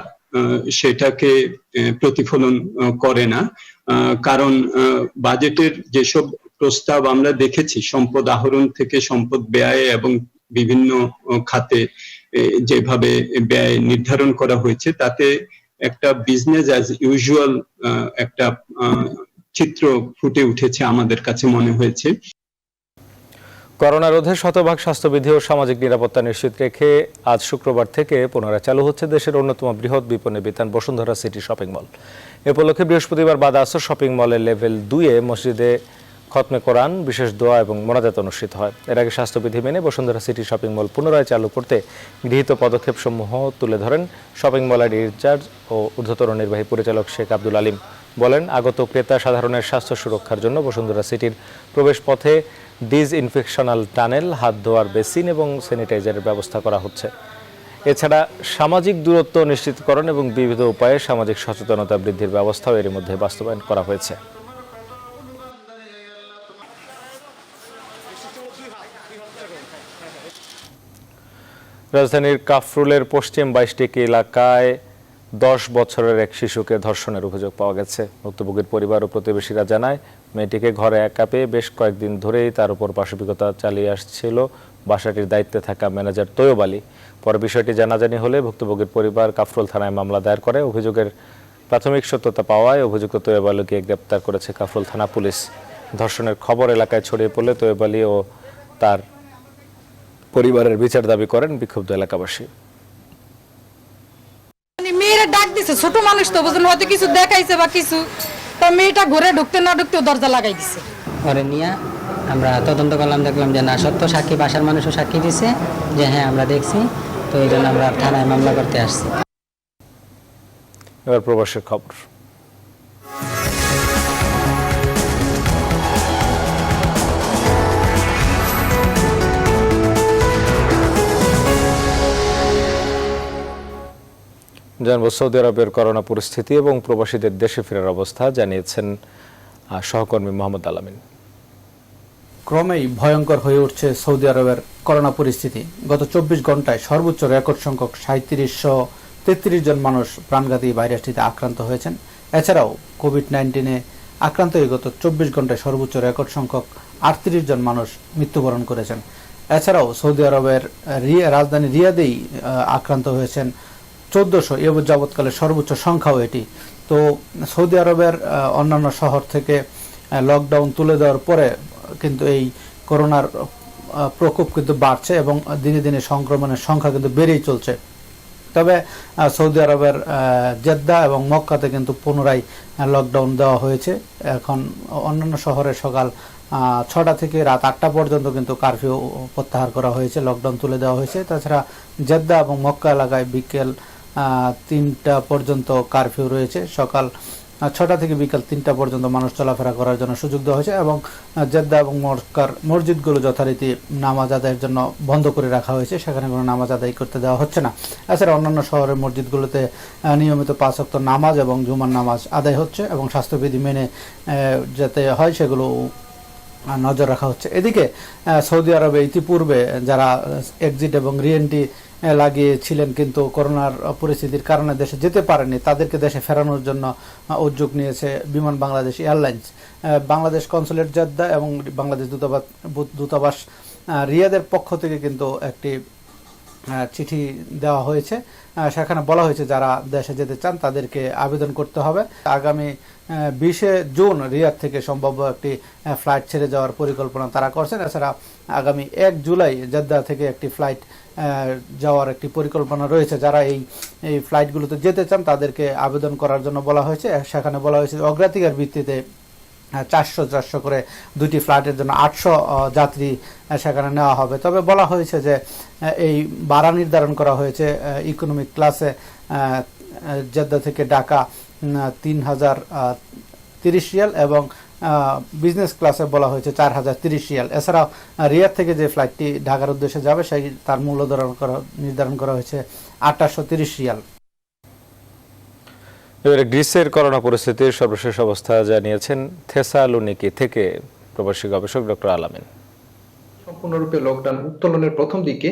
সেটাকে প্রতিফলন করে না। কারণ বাজেটের যেসব প্রস্তাব আমরা দেখেছি, সম্পদ আহরণ থেকে সম্পদ ব্যয় এবং বিভিন্ন খাতে যেভাবে ব্যয় নির্ধারণ করা হয়েছে, তাতে একটা বিজনেস অ্যাজ ইউজুয়াল একটা চিত্র ফুটে উঠেছে আমাদের কাছে মনে হয়েছে। করোনা রোধে শতভাগ স্বাস্থ্যবিধি ও সামাজিক নিরাপত্তা নিশ্চিত রেখে আজ শুক্রবার থেকে পুনরায় চালু হচ্ছে দেশের অন্যতম বৃহৎ বিপণী বিতান বসুন্ধরা সিটি শপিং মল। এ উপলক্ষে বৃহস্পতিবার বাদ আসর শপিং মলের লেভেল 2-এ মসজিদে খতমে কোরআন, বিশেষ দোয়া এবং মোনাজাত অনুষ্ঠিত হয়। এর আগে স্বাস্থ্যবিধি মেনে বসুন্ধরা সিটি শপিং মল পুনরায় চালু করতে গৃহীত পদক্ষেপসমূহ তুলে ধরেন শপিং মলের ইনচার্জ ও ঊর্ধ্বতন নির্বাহী পরিচালক শেখ আব্দুল আলিম। বলেন, আগত ক্রেতা সাধারণের স্বাস্থ্য সুরক্ষার জন্য বসুন্ধরা সিটির প্রবেশ পথে ডিসইনফেকশনাল টানেল, হাত ধোয়ার বেসিন এবং স্যানিটাইজারের ব্যবস্থা করা হচ্ছে। এছাড়া সামাজিক দূরত্ব নিশ্চিতকরণ এবং বিবিধ উপায়ে সামাজিক সচেতনতা বৃদ্ধির ব্যবস্থাও এর মধ্যে বাস্তবায়ন করা হয়েছে। রাজধানীর কাফরুলের পশ্চিম 22টি এলাকায় 10 বছরের এক শিশুকে ধর্ষণের অভিযোগ পাওয়া গেছে। ভুক্তভোগীর পরিবার ও প্রতিবেশীরা জানায়, মেয়েটিকে ঘরে একা পেয়ে বেশ কয়েকদিন ধরেই তার উপর পাশবিকতা চালিয়ে আসছিল বাসাটির দায়িত্বে থাকা ম্যানেজার তৈয়ব আলী। পরে বিষয়টি জানাজানি হলে ভুক্তভোগীর পরিবার কাফরুল থানায় মামলা দায়ের করে। অভিযোগের প্রাথমিক সত্যতা পাওয়ায় অভিযুক্ত তৈয়ব আলীকে গ্রেপ্তার করেছে কাফরুল থানা পুলিশ। ধর্ষণের খবর এলাকায় ছড়িয়ে পড়লে তৈয়ব আলী ও তার পরিবারের বিচার দাবি করেন বিক্ষুব্ধ এলাকাবাসী। মেয়েরা ডাক দিছে, ছোট মানুষ তো বুঝলেন, হয়তো কিছু দেখাইছে বা কিছু, তা মেয়েটা ঘরে ঢুকতে না ঢুকতে দরজা লাগাই দিছে। ঘরে নিয়ে আমরা তদন্ত করলাম, দেখলাম যে না, সত্য সাক্ষী, বাসার মানুষও সাক্ষী দিছে যে হ্যাঁ আমরা দেখছি, তো এই জন্য আমরা থানায় মামলা করতে আসছি। এবার প্রবাসের খবর। জানবো সৌদি আরবের করোনা পরিস্থিতি এবং প্রবাসীদের দেশে ফেরার অবস্থা, জানিয়েছেন সহকর্মী মোহাম্মদ আলামিন। ক্রমেই ভয়ঙ্কর হয়ে উঠছে সৌদি আরবের করোনা পরিস্থিতি। গত 24 ঘন্টায় সর্বোচ্চ রেকর্ড সংখ্যক 3733 জন মানুষ প্রাণঘাতী ভাইরাসটিতে আক্রান্ত হয়েছেন। এছাড়াও কোভিড-19-এ আক্রান্ত হয়ে গত 24 ঘন্টায় সর্বোচ্চ রেকর্ড সংখ্যক 38 জন মানুষ মৃত্যুবরণ করেছেন। এছাড়াও সৌদি আরবের রাজধানী রিয়াদেই আক্রান্ত হয়েছেন 1400, এ যাবৎকালে সর্বোচ্চ সংখ্যাও এটি। তো সৌদি আরবের অন্যান্য শহর থেকে লকডাউন তুলে দেওয়ার পরে কিন্তু এই করোনার প্রকোপ কিন্তু বাড়ছে এবং দিনে দিনে সংক্রমণের সংখ্যা কিন্তু বেড়েই চলছে। তবে সৌদি আরবের জেদ্দা এবং মক্কাতে কিন্তু পুনরায় লকডাউন দেওয়া হয়েছে। এখন অন্যান্য শহরে সকাল 6টা থেকে রাত 8টা পর্যন্ত কিন্তু কারফিউ প্রত্যাহার করা হয়েছে, লকডাউন তুলে দেওয়া হয়েছে। তাছাড়া জেদ্দা এবং মক্কা এলাকায় বিকেল 3টা পর্যন্ত কারফিউ রয়েছে। সকাল 6টা থেকে বিকাল 3টা পর্যন্ত মানুষ চলাফেরা করার জন্য সুযোগ দেওয়া হয়েছে এবং জেদ্দা এবং মক্কার মসজিদগুলো যথারীতি নামাজ আদায়ের জন্য বন্ধ করে রাখা হয়েছে, সেখানে কোনো নামাজ আদায় করতে দেওয়া হচ্ছে না। এছাড়া অন্যান্য শহরের মসজিদগুলোতে নিয়মিত 5 ওয়াক্ত নামাজ এবং জুমার নামাজ আদায় হচ্ছে এবং স্বাস্থ্যবিধি মেনে যেতে হয় সেগুলো নজর রাখা হচ্ছে। এদিকে সৌদি আরবে ইতিপূর্বে যারা এক্সিট এবং রিএন্ট্রি লাগিয়েছিলেন কিন্তু করোনার পরিস্থিতির কারণে দেশে যেতে পারেনি, তাদেরকে দেশে ফেরানোর জন্য উদ্যোগ নিয়েছে বিমান Bangladesh airlines. Bangladesh consulate Jeddah এবং বাংলাদেশ দূতাবাস রিয়াদের পক্ষ থেকে কিন্তু একটি চিঠি দেওয়া হয়েছে। সেখানে বলা হয়েছে যারা দেশে যেতে চান তাদেরকে আবেদন করতে হবে। আগামী 20 জুন রিয়াদ থেকে সম্ভাব্য একটি ফ্লাইট ছেড়ে যাওয়ার পরিকল্পনা তারা করছেন। এছাড়া আগামী 1 জুলাই জেদ্দা থেকে একটি ফ্লাইট যাওয়ার একটি পরিকল্পনা রয়েছে। যারা এই ফ্লাইটগুলোতে যেতে চান তাদেরকে আবেদন করার জন্য বলা হয়েছে। সেখানে বলা হয়েছে অগ্রাধিকার ভিত্তিতে 400 করে 2টি ফ্লাইটের জন্য 800 যাত্রী সেখানে নেওয়া হবে। তবে বলা হয়েছে যে এই ভাড়া নির্ধারণ করা হয়েছে ইকোনমিক ক্লাসে জেদ্দা থেকে ঢাকা 3030 রিয়াল এবং বিজনেস ক্লাসে বলা হয়েছে 4030 রিয়াল। এছাড়াও রিয়াদ থেকে যে ফ্লাইটটি ঢাকার উদ্দেশ্যে যাবে সেই তার মূল্য নির্ধারণ করা হয়েছে 2830 রিয়াল। এবারে গ্রিসের করোনা পরিস্থিতির সর্বশেষ অবস্থা জানিয়েছেন থেসালোনিকি থেকে প্রবাসী গবেষক ডক্টর আলামিন। সম্পূর্ণরূপে লকডাউন উত্তোলনের প্রথম দিকে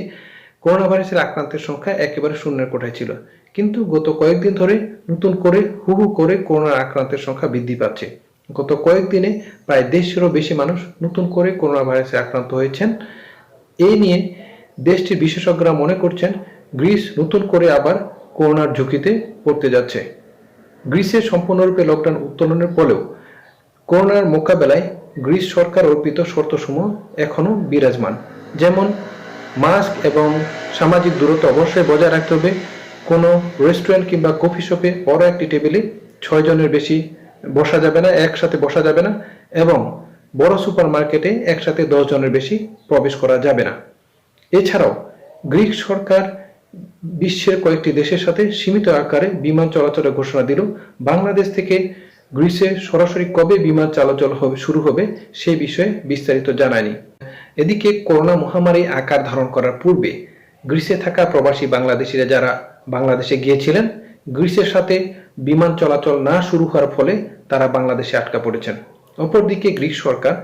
করোনা ভাইরাসের আক্রান্তের সংখ্যা একেবারে শূন্যের কোঠায় ছিল, কিন্তু গত কয়েকদিন ধরে নতুন করে হু করে করোনার আক্রান্তের সংখ্যা বৃদ্ধি পাচ্ছে। গত কয়েকদিনে প্রায় 150-এরও বেশি মানুষ নতুন করে করোনা ভাইরাসে আক্রান্ত হয়েছেন। এই নিয়ে দেশটির বিশেষজ্ঞরা মনে করছেন গ্রিস নতুন করে আবার করোনার ঝুঁকিতে পড়তে যাচ্ছে। গ্রিসের সম্পূর্ণরূপে লকডাউন উত্তোলনের ফলেও করোনার মোকাবেলায় গ্রিস সরকার অর্পিত শর্তসমূহ এখনো বিরাজমান। যেমন মাস্ক এবং সামাজিক দূরত্ব অবশ্যই বজায় রাখতে হবে। কোনো রেস্টুরেন্ট কিংবা কফি শপে বড় একটি টেবিলে 6 জনের বেশি বসা যাবে না, একসাথে বসা যাবে না, এবং বড় সুপার মার্কেটে একসাথে 10 জনের বেশি প্রবেশ করা যাবে না। এছাড়াও গ্রিক সরকার বিশ্বের কয়েকটি দেশের সাথে সীমিত আকারে বিমান চলাচলের ঘোষণা দিল। বাংলাদেশ থেকে গ্রিসে সরাসরি কবে বিমান চলাচল শুরু হবে সেই বিষয়ে বিস্তারিত জানায়নি। এদিকে করোনা মহামারী আকার ধারণ করার পূর্বে গ্রিসে থাকা প্রবাসী বাংলাদেশিরা যারা বাংলাদেশে গিয়েছিলেন, গ্রিসের সাথে বিমান চলাচল না শুরু হওয়ার ফলে তারা বাংলাদেশে আটকা পড়েছেন। অপরদিকে গ্রিক সরকার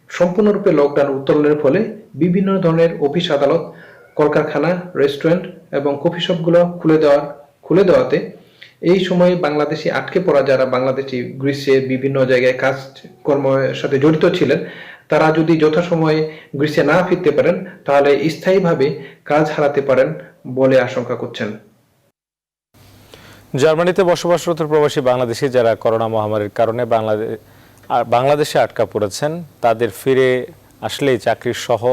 সম্পূর্ণরূপে লকডাউন উত্তোলনের ফলে বিভিন্ন ধরনের অফিস আদালত, কলকারখানা, রেস্টুরেন্ট এবং কফি শপগুলো খুলে দেওয়াতে এই সময়ে বাংলাদেশি আটকে পড়া যারা বাংলাদেশি গ্রিসে বিভিন্ন জায়গায় কাজ কর্মের সাথে জড়িত ছিলেন, তারা যদি যথাসময়ে গ্রিসে না ফিরতে পারেন তাহলে স্থায়ীভাবে কাজ হারাতে পারেন বলে আশঙ্কা করছেন। জার্মানিতে বসবাসরত প্রবাসী বাংলাদেশি যারা করোনা মহামারীর কারণে বাংলাদেশে আটকা পড়েছেন, তাদের ফিরে আসলেই চাকরির সহ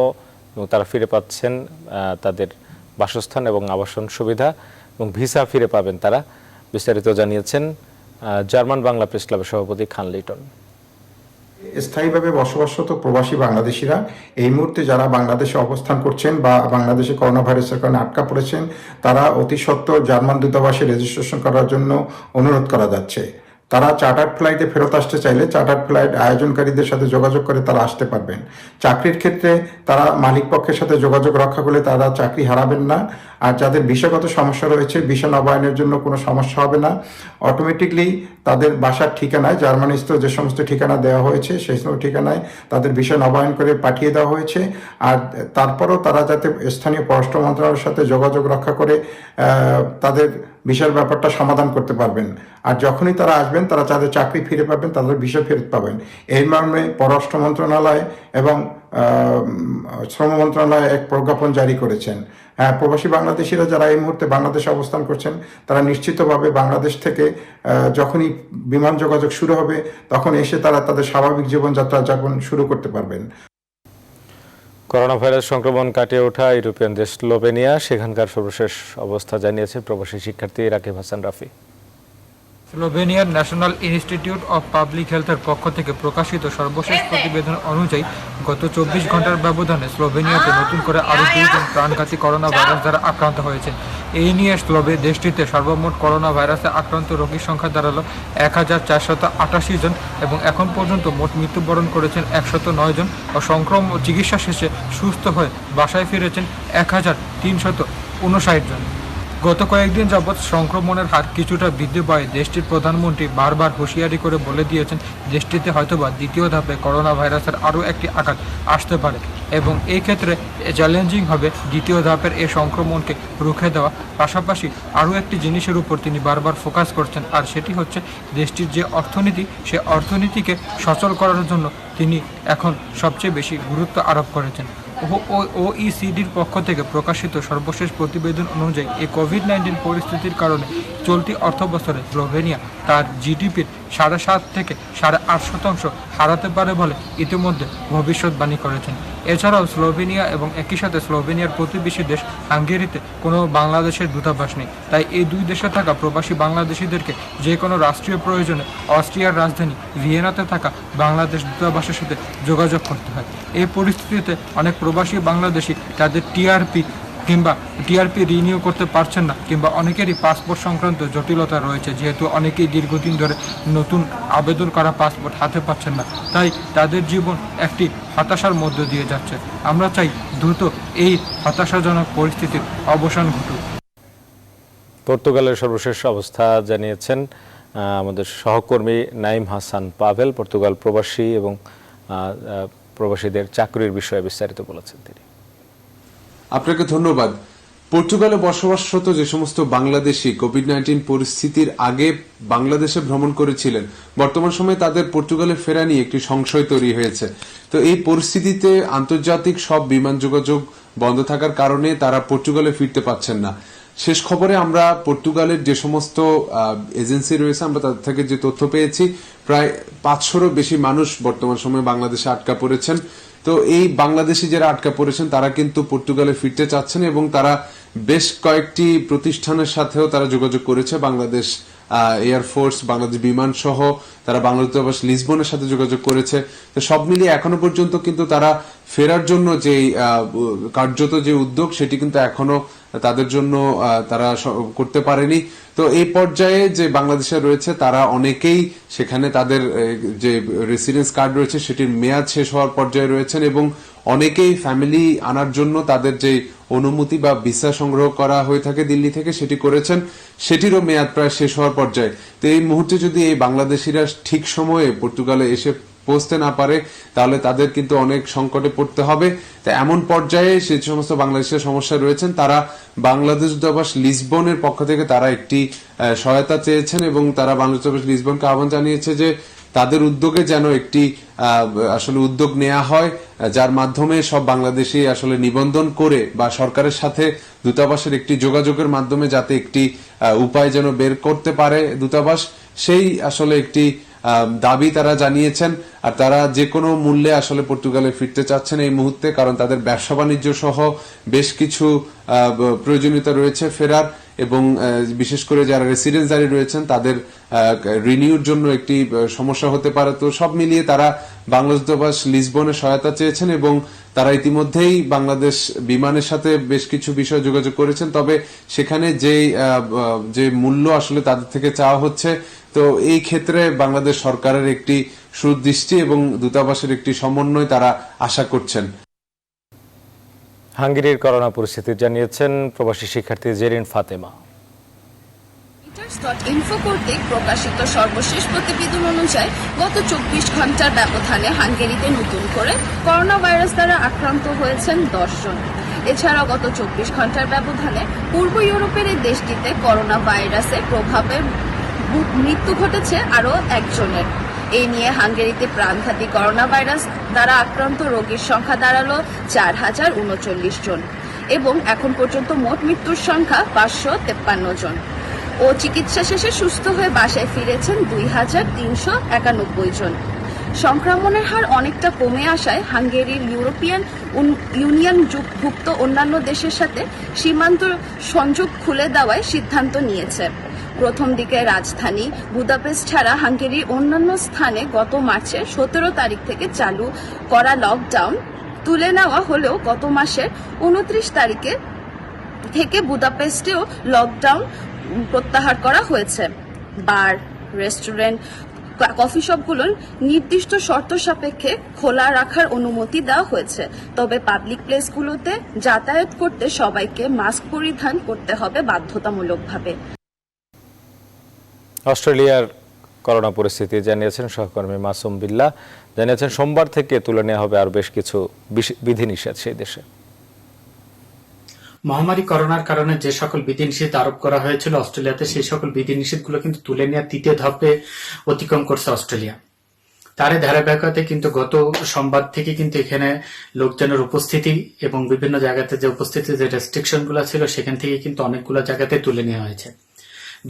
তারা ফিরে পাচ্ছেন তাদের বাসস্থান এবং আবাসন সুবিধা এবং ভিসা ফিরে পাবেন তারা। বিস্তারিত জানিয়েছেন জার্মান বাংলা প্রেস ক্লাবের সভাপতি খান লিটন। স্থায়ীভাবে বসবাসরত প্রবাসী বাংলাদেশিরা এই মুহূর্তে যারা বাংলাদেশে অবস্থান করছেন বা বাংলাদেশে করোনা ভাইরাসের কারণে আটকা পড়েছেন, তারা অতি সত্বর জার্মান দূতাবাসে রেজিস্ট্রেশন করার জন্য অনুরোধ করা যাচ্ছে। তারা চার্টার্ড ফ্লাইটে ফেরত আসতে চাইলে চার্টার্ড ফ্লাইট আয়োজনকারীদের সাথে যোগাযোগ করে তারা আসতে পারবেন। চাকরির ক্ষেত্রে তারা মালিক পক্ষের সাথে যোগাযোগ রক্ষা করলে তারা চাকরি হারাবেন না। আর যাদের বিষয়গত সমস্যা রয়েছে, ভিসা নবায়নের জন্য কোনো সমস্যা হবে না। অটোমেটিকলি তাদের বাসার ঠিকানায়, জার্মানিস্থ যে সমস্ত ঠিকানা দেওয়া হয়েছে সেই সমস্ত ঠিকানায় তাদের ভিসা নবায়ন করে পাঠিয়ে দেওয়া হয়েছে। আর তারপরও তারা যাতে স্থানীয় পররাষ্ট্র মন্ত্রণালয়ের সাথে যোগাযোগ রক্ষা করে তাদের ভিসার ব্যাপারটা সমাধান করতে পারবেন। আর যখনই তারা আসবেন তারা যাদের চাকরি ফিরে পাবেন, তাদের ভিসা ফেরত পাবেন। এই মর্মে পররাষ্ট্র মন্ত্রণালয় এবং শ্রম মন্ত্রণালয় এক প্রজ্ঞাপন জারি করেছেন। প্রবাসী বাংলাদেশিরা যারা এই মুহূর্তে বাংলাদেশে অবস্থান করছেন তারা নিশ্চিতভাবে বাংলাদেশ থেকে যখনই বিমান যোগাযোগ শুরু হবে তখন এসে তারা তাদের স্বাভাবিক জীবনযাত্রা যাপন শুরু করতে পারবেন। করোনা ভাইরাস সংক্রমণ কাটিয়ে ওঠা ইউরোপিয়ান দেশ স্লোভেনিয়া, সেখানকার সর্বশেষ অবস্থা জানিয়েছে প্রবাসী শিক্ষার্থী রাকিব হাসান রাফি। স্লোভেনিয়ার ন্যাশনাল ইনস্টিটিউট অব পাবলিক হেলথের পক্ষ থেকে প্রকাশিত সর্বশেষ প্রতিবেদন অনুযায়ী গত 24 ঘন্টার ব্যবধানে স্লোভেনিয়াতে নতুন করে আরও 2 জন প্রাণঘাতী করোনা ভাইরাস দ্বারা আক্রান্ত হয়েছেন। এই নিয়ে দেশটিতে সর্বমোট করোনা ভাইরাসে আক্রান্ত রোগীর সংখ্যা দাঁড়ালো 1488 জন এবং এখন পর্যন্ত মোট মৃত্যুবরণ করেছেন 109 জন ও সংক্রমণ চিকিৎসা শেষে সুস্থ হয়ে বাসায় ফিরেছেন 1359 জন। গত কয়েকদিন যাবৎ সংক্রমণের হার কিছুটা বৃদ্ধি পায় দেশটির প্রধানমন্ত্রী বারবার হুঁশিয়ারি করে বলে দিয়েছেন দেশটিতে হয়তোবা দ্বিতীয় ধাপে করোনা ভাইরাসের আরও একটি আঘাত আসতে পারে এবং এই ক্ষেত্রে চ্যালেঞ্জিং হবে দ্বিতীয় ধাপের এই সংক্রমণকে রুখে দেওয়া। পাশাপাশি আরও একটি জিনিসের উপর তিনি বারবার ফোকাস করছেন, আর সেটি হচ্ছে দেশটির যে অর্থনীতি, সে অর্থনীতিকে সচল করার জন্য তিনি এখন সবচেয়ে বেশি গুরুত্ব আরোপ করেছেন। ওইসিডির পক্ষ থেকে প্রকাশিত সর্বশেষ প্রতিবেদন অনুযায়ী এই কোভিড-19 পরিস্থিতির কারণে চলতি অর্থবছরে স্লোভেনিয়া তার জিডিপির 7.5 থেকে 8.5% হারাতে পারে বলে ইতিমধ্যে ভবিষ্যৎবাণী করেছেন। এছাড়াও স্লোভেনিয়া এবং একই সাথে স্লোভেনিয়ার প্রতিবেশী দেশ হাঙ্গেরিতে কোনো বাংলাদেশের দূতাবাস নেই, তাই এই দুই দেশে থাকা প্রবাসী বাংলাদেশিদেরকে যে কোনো রাষ্ট্রীয় প্রয়োজনে অস্ট্রিয়ার রাজধানী ভিয়েনাতে থাকা বাংলাদেশ দূতাবাসের সাথে যোগাযোগ করতে হয়। এই পরিস্থিতিতে অনেক প্রবাসী বাংলাদেশি তাদের টিআরপি রিনিউ করতে পারছেন না, কিংবা অনেকেরই পাসপোর্ট সংক্রান্ত জটিলতা রয়েছে, যেহেতু অনেকেই দীর্ঘদিন ধরে নতুন আবেদন করা পাসপোর্ট হাতে পাচ্ছেন না, তাই তাদের জীবন একটি হতাশার মধ্য দিয়ে যাচ্ছে। আমরা চাই দ্রুত এই হতাশাজনক পরিস্থিতির অবসান ঘটুক। পর্তুগালের সর্বশেষ অবস্থা জানিয়েছেন আমাদের সহকর্মী নাইম হাসান পাভেল। পর্তুগাল প্রবাসী এবং প্রবাসীদের চাকরির বিষয়ে বিস্তারিত বলেছেন তিনি। আপনাকে ধন্যবাদ। পর্তুগালে বসবাসরত যে সমস্ত বাংলাদেশি কোভিড-19 পরিস্থিতির আগে বাংলাদেশে ভ্রমণ করেছিলেন, বর্তমান সময়ে তাদের পর্তুগালে ফেরা নিয়ে একটি সংশয় তৈরি হয়েছে। তো এই পরিস্থিতিতে আন্তর্জাতিক সব বিমান যোগাযোগ বন্ধ থাকার কারণে তারা পর্তুগালে ফিরতে পারছেন না। শেষ খবরে আমরা পর্তুগালের যে সমস্ত এজেন্সি রয়েছে, আমরা তাদের থেকে যে তথ্য পেয়েছি, প্রায় 500-রও বেশি মানুষ বর্তমান সময়ে বাংলাদেশে আটকা পড়েছেন। তো এই বাংলাদেশি যারা আটকা পড়েছেন তারা কিন্তু পর্তুগালে ফিরতে চাচ্ছেন এবং তারা বেশ কয়েকটি প্রতিষ্ঠানের সাথেও তারা যোগাযোগ করেছে। বাংলাদেশ এয়ারফোর্স, বাংলাদেশ বিমান সহ তারা বাংলাদেশ দূতাবাস লিসবনের সাথে যোগাযোগ করেছে। তো সব মিলিয়ে এখনো পর্যন্ত কিন্তু তারা ফেরার জন্য যে কার্যত যে উদ্যোগ, সেটি কিন্তু এখনো তাদের জন্য তারা করতে পারেনি। তো এই পর্যায়ে যে বাংলাদেশে রয়েছে তারা অনেকেই সেখানে তাদের যে রেসিডেন্স কার্ড রয়েছে সেটির মেয়াদ শেষ হওয়ার পর্যায়ে রয়েছেন এবং অনেকেই ফ্যামিলি আনার জন্য তাদের যে অনুমতি বা ভিসা সংগ্রহ করা হয়ে থাকে দিল্লি থেকে, সেটি করেছেন, সেটিরও মেয়াদ প্রায় শেষ হওয়ার পর্যায়ে। তো এই মুহূর্তে যদি এই বাংলাদেশিরা ঠিক সময়ে পর্তুগালে এসে পৌঁছতে না পারে তাহলে তাদের কিন্তু অনেক সংকটে পড়তে হবে। তো এমন পর্যায়ে যে সমস্ত বাংলাদেশের সমস্যা রয়েছেন তারা বাংলাদেশ দূতাবাস লিসবনের পক্ষ থেকে তারা একটি সহায়তা চেয়েছেন এবং তারা বাংলাদেশ দূতাবাস লিসবনকে আহ্বান জানিয়েছে যে তাদের উদ্যোগে যেন একটি আসলে উদ্যোগ নেওয়া হয়, যার মাধ্যমে সব বাংলাদেশি আসলে নিবন্ধন করে বা সরকারের সাথে দূতাবাসের একটি যোগাযোগের মাধ্যমে যাতে একটি উপায় যেন বের করতে পারে দূতাবাস, সেই আসলে একটি দাবি তারা জানিয়েছেন। আর তারা যে কোনো মূল্যে আসলে পর্তুগালে ফিরতে চাচ্ছেন এই মুহূর্তে, কারণ তাদের ব্যবসা বাণিজ্য সহ বেশ কিছু প্রয়োজনীয়তা রয়েছে ফেরার, এবং বিশেষ করে যারা রেসিডেন্সদারি রয়েছেন তাদের রিনিউর জন্য একটি সমস্যা হতে পারে। তো সব মিলিয়ে তারা বাংলাদেশ দূতাবাস লিসবনে সহায়তা চেয়েছেন এবং তারা ইতিমধ্যেই বাংলাদেশ বিমানের সাথে বেশ কিছু বিষয় যোগাযোগ করেছেন। তবে সেখানে যে মূল্য আসলে তাদের থেকে চাওয়া হচ্ছে, তো এই ক্ষেত্রে বাংলাদেশ সরকারের একটি সুদৃষ্টি এবং দূতাবাসের একটি সমন্বয় তারা আশা করছেন। হাঙ্গেরির করোনা পরিস্থিতি জানিয়েছেন প্রবাসী শিক্ষার্থী জেরিন ফাতেমা। ইনফো কর্তৃক প্রকাশিত সর্বশেষ প্রতিবেদন অনুযায়ী গত 24 ঘন্টার ব্যবধানে হাঙ্গেরিতে নতুন করে করোনা ভাইরাস দ্বারা আক্রান্ত হয়েছেন 10 জন। এছাড়াও গত 24 ঘন্টার ব্যবধানে পূর্ব ইউরোপের এই দেশটিতে করোনা ভাইরাসের প্রভাবে মৃত্যু ঘটেছে আরও 1 জনের। এই নিয়ে হাঙ্গেরিতে প্রাণঘাতী করোনা ভাইরাস দ্বারা আক্রান্ত রোগীর সংখ্যা দাঁড়ালো 4039 জন এবং এখন পর্যন্ত মোট মৃত্যুর সংখ্যা 553 জন ও চিকিৎসা শেষে সুস্থ হয়ে বাসায় ফিরেছেন 2391 জন। সংক্রমণের হার অনেকটা কমে আসায় হাঙ্গেরির ইউরোপিয়ান ইউনিয়নভুক্ত অন্যান্য দেশের সাথে সীমান্ত সংযোগ খুলে দেওয়ার সিদ্ধান্ত নিয়েছে। প্রথম দিকে রাজধানী বুদাপেস্ট ছাড়া হাঙ্গেরির অন্যান্য স্থানে গত মার্চের 17 তারিখ থেকে চালু করা লকডাউন তুলে নেওয়া হলেও গত মাসের 29 তারিখে থেকে বুদাপেস্টেও লকডাউন প্রত্যাহার করা হয়েছে। বার, রেস্টুরেন্ট, কফি শপগুলোর নির্দিষ্ট শর্ত সাপেক্ষে খোলা রাখার অনুমতি দেওয়া হয়েছে। তবে পাবলিক প্লেসগুলোতে যাতায়াত করতে সবাইকে মাস্ক পরিধান করতে হবে বাধ্যতামূলকভাবে। অস্ট্রেলিয়ার করোনা পরিস্থিতি জানিয়েছেন সহকর্মী মাসুম বিল্লাহ। জানিয়েছেন সোমবার থেকে তুলে নেওয়া হবে আর বেশ কিছু বিধিনিষেধ সেই দেশে। মহামারী করোনার কারণে যে সকল বিধিনিষেধ আরোপ করা হয়েছিল অস্ট্রেলিয়াতে, সেই সকল বিধিনিষেধগুলো কিন্তু তুলে নেওয়ার তৃতীয় ধাপে অতিক্রম করছে অস্ট্রেলিয়া। তার ধারাবাহিকতায় কিন্তু গত সোমবার থেকে কিন্তু এখানে লোকজনের উপস্থিতি এবং বিভিন্ন জায়গাতে যে উপস্থিতি যে রেস্ট্রিকশন গুলো ছিল সেখান থেকে কিন্তু অনেকগুলো জায়গাতে তুলে নেওয়া হয়েছে।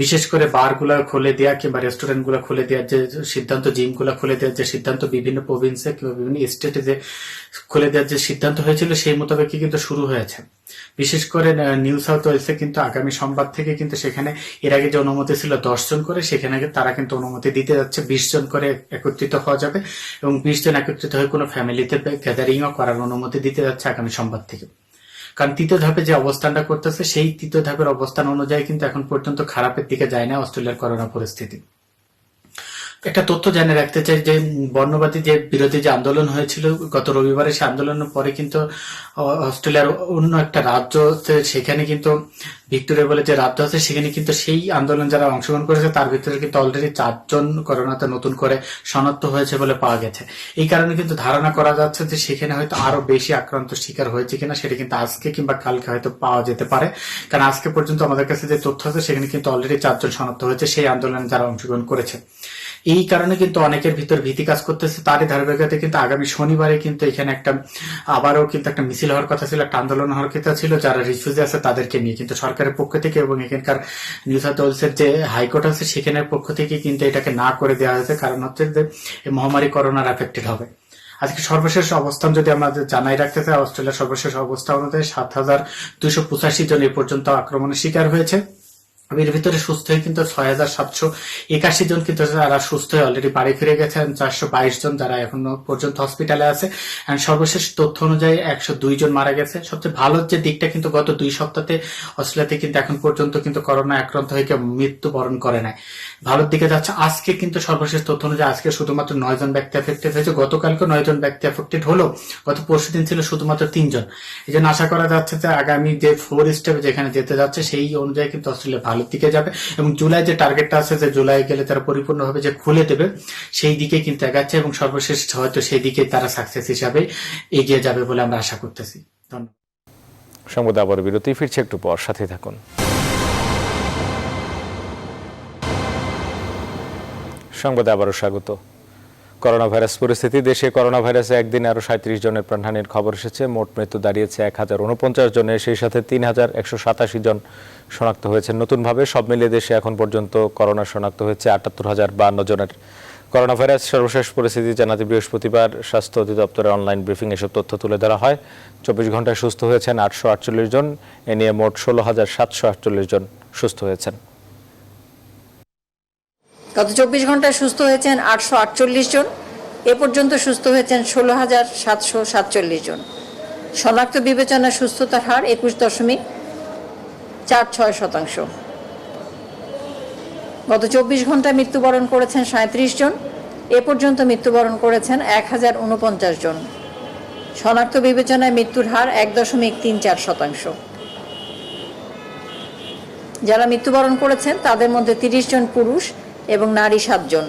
বিশেষ করে বারগুলো খুলে দেওয়া কিংবা রেস্টুরেন্ট গুলো খুলে দেওয়ার যে সিদ্ধান্ত, জিম গুলো খুলে দেওয়ার যে সিদ্ধান্ত বিভিন্ন প্রভিন্সে কিংবা বিভিন্ন স্টেটে যে খুলে দেওয়ার যে সিদ্ধান্ত হয়েছিল সেই মোতাবেকই কিন্তু শুরু হয়েছে। বিশেষ করে নিউ সাউথ ওয়েলসে কিন্তু আগামী সোমবার থেকে কিন্তু সেখানে এর আগে যে অনুমতি ছিল 10 জন করে, সেখানে তারা কিন্তু অনুমতি দিতে যাচ্ছে 20 জন করে একত্রিত হওয়া যাবে এবং 20 জন একত্রিত হয়ে কোনো ফ্যামিলিতে গ্যাদারিংও করার অনুমতি দিতে যাচ্ছে আগামী সোমবার থেকে। কারণ তৃতীয় ধাপে যে অবস্থানটা করতেছে সেই তৃতীয় ধাপের অবস্থান অনুযায়ী কিন্তু এখন পর্যন্ত খারাপের দিকে যায় না অস্ট্রেলিয়ার করোনা পরিস্থিতি। একটা তথ্য জানিয়ে রাখতে চাই যে বর্ণবাদী যে বিরোধী যে আন্দোলন হয়েছিল গত রবিবারে, সেই আন্দোলনের পরে কিন্তু অস্ট্রেলিয়ার অন্য একটা রাজ্য সেখানে কিন্তু ভিক্টোরিয়া বলে যে রাজ্য আছে সেখানে কিন্তু সেই আন্দোলন যারা অংশগ্রহণ করেছে তার ভিতরে কিন্তু অলরেডি 4 জন করোনাতে নতুন করে শনাক্ত হয়েছে বলে পাওয়া গেছে। এই কারণে কিন্তু ধারণা করা যাচ্ছে যে সেখানে হয়তো আরো বেশি আক্রান্ত শিকার হয়েছে কিনা সেটা কিন্তু আজকে কিংবা কালকে হয়তো পাওয়া যেতে পারে। কারণ আজকে পর্যন্ত আমাদের কাছে যে তথ্য আছে সেখানে কিন্তু অলরেডি 4 জন শনাক্ত হয়েছে সেই আন্দোলনে যারা অংশগ্রহণ করেছে। এই কারণে কিন্তু অনেকের ভিতর ভীতি কাজ করতেছে। তারই ধারাবাহিকতায় কিন্তু আগামী শনিবারে কিন্তু এখানে একটা আবারও কিন্তু একটা মিছিল হওয়ার কথা ছিল, একটা আন্দোলন হওয়ার কথা ছিল যারা রিফিউজি আছে তাদেরকে নিয়ে, কিন্তু সরকারের পক্ষ থেকে এবং এখানকার নিউ সাউথ ওয়েলসের যে হাইকোর্ট আছে সেখানের পক্ষ থেকে কিন্তু এটাকে না করে দেওয়া হয়েছে। কারণ হচ্ছে যে এই মহামারী করোনার এফেক্টেড হবে। আজকে সর্বশেষ অবস্থান যদি আমাদের জানাই রাখতে চাই, অস্ট্রেলিয়ার সর্বশেষ অবস্থা অনুযায়ী 7,285 জন এ পর্যন্ত আক্রমণের শিকার হয়েছে। এর ভিতরে সুস্থ হয়ে কিন্তু 6,781 জন কিন্তু যারা সুস্থ হয়ে অলরেডি বাড়ি ফিরে গেছেন, 422 জন যারা এখনো পর্যন্ত হসপিটালে আছে। সর্বশেষ তথ্য অনুযায়ী 102 জন মারা গেছে। সবচেয়ে ভালো যে দিকটা কিন্তু গত 2 সপ্তাহে অস্ট্রেলিয়াতে কিন্তু এখন পর্যন্ত কিন্তু করোনা আক্রান্ত হয়ে মৃত্যুবরণ করে নাই। ভালোর দিকে যাচ্ছে। আজকে কিন্তু সর্বশেষ তথ্য অনুযায়ী আজকে শুধুমাত্র 9 জন ব্যক্তি এফেক্টেড হয়েছে। গতকালকে 9 জন ব্যক্তি এফেক্টেড হলো, গত পরশুদিন ছিল শুধুমাত্র 3 জন। এই জন্য আশা করা যাচ্ছে যে আগামী যে 4 স্টেপে যেখানে যেতে যাচ্ছে সেই অনুযায়ী কিন্তু অস্ট্রেলিয়া ভালো দিকে যাবে এবং জুলাই যে টার্গেটটা আছে যে জুলাই গেলে তারা পরিপূর্ণভাবে যে খুলে দেবে সেই দিকে কিন্তু এগাচ্ছে এবং সর্বশেষ হয়তো সেই দিকে তারা সাকসেস হিসাবে এগিয়ে যাবে বলে আমরা আশা করতেছি। ধন্যবাদ। সংবাদ আবার বিরতি, ফিরছে একটু পর, সাথে থাকুন। সংবাদে আবারও স্বাগত। করোনা ভাইরাস পরিস্থিতি। দেশে করোনা ভাইরাসে একদিনে আরো 37 জনের প্রাণহানির খবর এসেছে। মোট মৃত্যু দাঁড়িয়েছে 1049 জনের, সেই সাথে 3187 জন শনাক্ত হয়েছে নতুনভাবে। সব মিলিয়ে দেশে এখন পর্যন্ত করোনা শনাক্ত হয়েছে 78,052 জনের। করোনা ভাইরাস সর্বশেষ পরিস্থিতি জানাতে বৃহস্পতিবার স্বাস্থ্য অধিদপ্তরের অনলাইন ব্রিফিং এসব তথ্য তুলে ধরা হয়। 24 ঘন্টায় সুস্থ হয়েছেন 848 জন। এ নিয়ে মোট 16,748 জন সুস্থ হয়েছেন। গত 24 ঘন্টায় সুস্থ হয়েছেন 848 জন। এ পর্যন্ত সুস্থ হয়েছেন 16,747 জন। শনাক্ত বিবেচনায় সুস্থতার হার 21.46%। গত 24 ঘন্টায় মৃত্যুবরণ করেছেন 37 জন। এ পর্যন্ত মৃত্যুবরণ করেছেন 1049 জন। শনাক্ত বিবেচনায় মৃত্যুর হার 1.34%। যারা মৃত্যুবরণ করেছেন তাদের মধ্যে 30 জন পুরুষ এবং নারী 7 জন।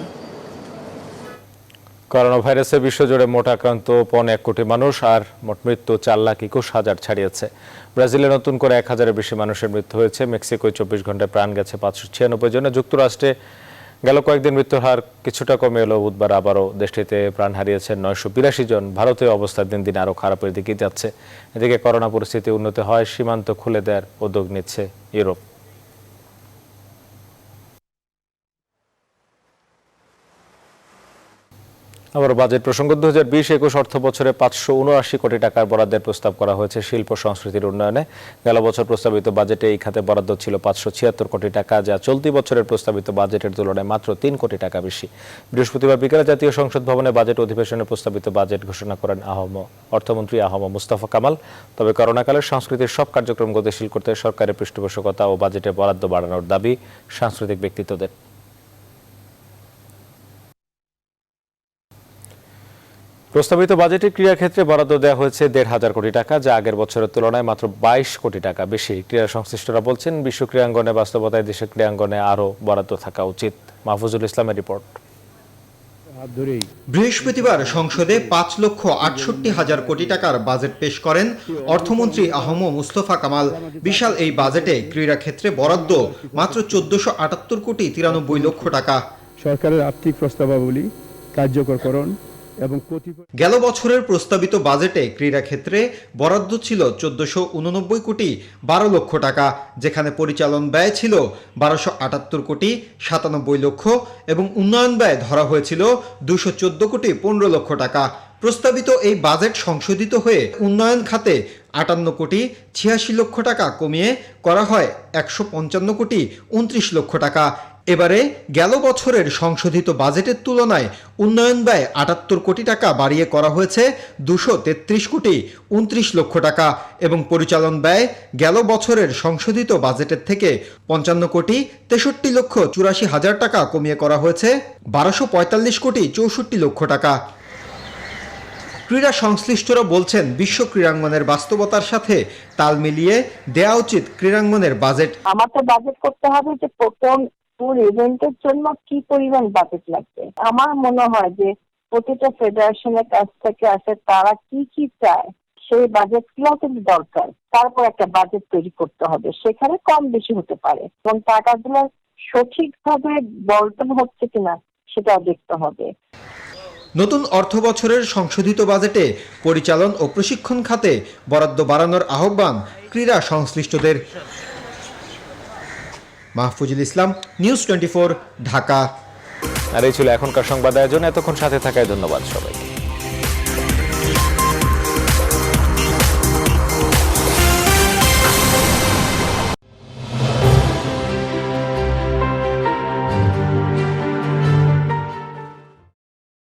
করোনা ভাইরাসে বিশ্বজুড়ে মোট আক্রান্ত 1.1 কোটি মানুষ আর মোট মৃত্যু 4,21,000 ছাড়িয়েছে। ব্রাজিলে নতুন করে 1,000-এর বেশি মানুষের মৃত্যু হয়েছে। মেক্সিকোয় 24 ঘন্টায় প্রাণ গেছে 596 জনে। যুক্তরাষ্ট্রে গেল কয়েকদিন মৃত্যুর হার কিছুটা কমে এলো। বুধবার আবারও দেশটিতে প্রাণ হারিয়েছেন 982 জন। ভারতীয় অবস্থা দিন দিন আরও খারাপের দিকে যাচ্ছে। এদিকে করোনা পরিস্থিতি উন্নতি হয় সীমান্ত খুলে দেওয়ার উদ্যোগ নিচ্ছে ইউরোপ। আবার বাজেট প্রসঙ্গ। 2020-21 অর্থ বছরে 579 কোটি টাকার বরাদ্দের প্রস্তাব করা হয়েছে শিল্প সংস্কৃতির উন্নয়নে। গেল বছর প্রস্তাবিত বাজেটে এই খাতে বরাদ্দ ছিল 576 কোটি টাকা, যা চলতি বছরের প্রস্তাবিত বাজেটের তুলনায় মাত্র 3 কোটি টাকা বেশি। বৃহস্পতিবার বিকেলে জাতীয় সংসদ ভবনে বাজেট অধিবেশনে প্রস্তাবিত বাজেট ঘোষণা করেন অর্থমন্ত্রী আহম মুস্তফা কামাল। তবে করোনাকালে সংস্কৃতির সব কার্যক্রম গতিশীল করতে সরকারের পৃষ্ঠপোষকতা ও বাজেটে বরাদ্দ বাড়ানোর দাবি সাংস্কৃতিক ব্যক্তিত্বদের। প্রস্তাবিত বাজেটে ক্রীড়া ক্ষেত্রে বরাদ্দ দেওয়া হয়েছে ১,৫০০ কোটি টাকা, যা আগের বছরের তুলনায় মাত্র ২২ কোটি টাকা বেশি। ক্রীড়া সংশ্লিষ্টরা বলছেন, বিশ্ব ক্রীড়াঙ্গনে বাস্তবতায় দেশের ক্রীড়াঙ্গনে আরও বরাদ্দ থাকা উচিত। মাহফুজুল ইসলামের রিপোর্ট। বৃহস্পতিবার সংসদে ৫,৬৮,০০০ কোটি টাকার বাজেট পেশ করেন অর্থমন্ত্রী আহম মুস্তফা কামাল। বিশাল এই বাজেটে ক্রীড়া ক্ষেত্রে বরাদ্দ মাত্র ১৪৭৮ কোটি ৯৩ লক্ষ টাকা। সরকারের আর্থিক প্রস্তাবাবলী কার্যকরকরণ এবং গেল বছরের প্রস্তাবিত বাজেটে ক্রীড়া ক্ষেত্রে বরাদ্দ ছিল ১৪৮৯ কোটি ১২ লক্ষ টাকা, যেখানে পরিচালন ব্যয় ছিল ১২৭৮ কোটি ৯৭ লক্ষ এবং উন্নয়ন ব্যয় ধরা হয়েছিল ২১৪ কোটি ১৫ লক্ষ টাকা। প্রস্তাবিত এই বাজেট সংশোধিত হয়ে উন্নয়ন খাতে ৫৮ কোটি ৮৬ লক্ষ টাকা কমিয়ে করা হয় ১৫৫ কোটি ২৯ লক্ষ টাকা। এবারে গেল বছরের সংশোধিত বাজেটের তুলনায় উন্নয়ন ব্যয় ৭৮ কোটি টাকা বাড়িয়ে করা হয়েছে ২৩৩ কোটি ২৯ লক্ষ টাকা এবং পরিচালন ব্যয় গেল বছরের সংশোধিত বাজেটের থেকে ৫৫ কোটি ৬৩ লক্ষ ৮৪ হাজার টাকা কমিয়ে করা হয়েছে ১২৪৫ কোটি ৬৪ লক্ষ টাকা। ক্রীড়া সংশ্লিষ্টরা বলছেন, বিশ্ব ক্রীড়াঙ্গনের বাস্তবতার সাথে তাল মিলিয়ে দেয়া উচিত ক্রীড়াঙ্গনের বাজেট। আমাদের বাজেট করতে হবে যে কোন ইভেন্টের জন্য কি পরিমাণ বাজেট লাগবে। আমার মনে হয় যে প্রতিটা ফেডারেশনের কাছ থেকে আসে তারা কি কি চায়, সেই বাজেটগুলো কিন্তু দরকার। তারপর একটা বাজেট তৈরি করতে হবে, সেখানে কম বেশি হতে পারে এবং টাকাগুলো সঠিকভাবে বন্টন হচ্ছে কিনা সেটাও দেখতে হবে। নতুন অর্থ বছরের সংশোধিত বাজেটে পরিচালন ও প্রশিক্ষণ খাতে বরাদ্দ বাড়ানোর আহ্বান ক্রীড়া সংশ্লিষ্টদের। মাহফুজুল ইসলাম, নিউজ 24, ঢাকা। আর এই ছিল এখনকার সংবাদ আয়োজন। এতক্ষণ সাথে থাকায় ধন্যবাদ সবাই।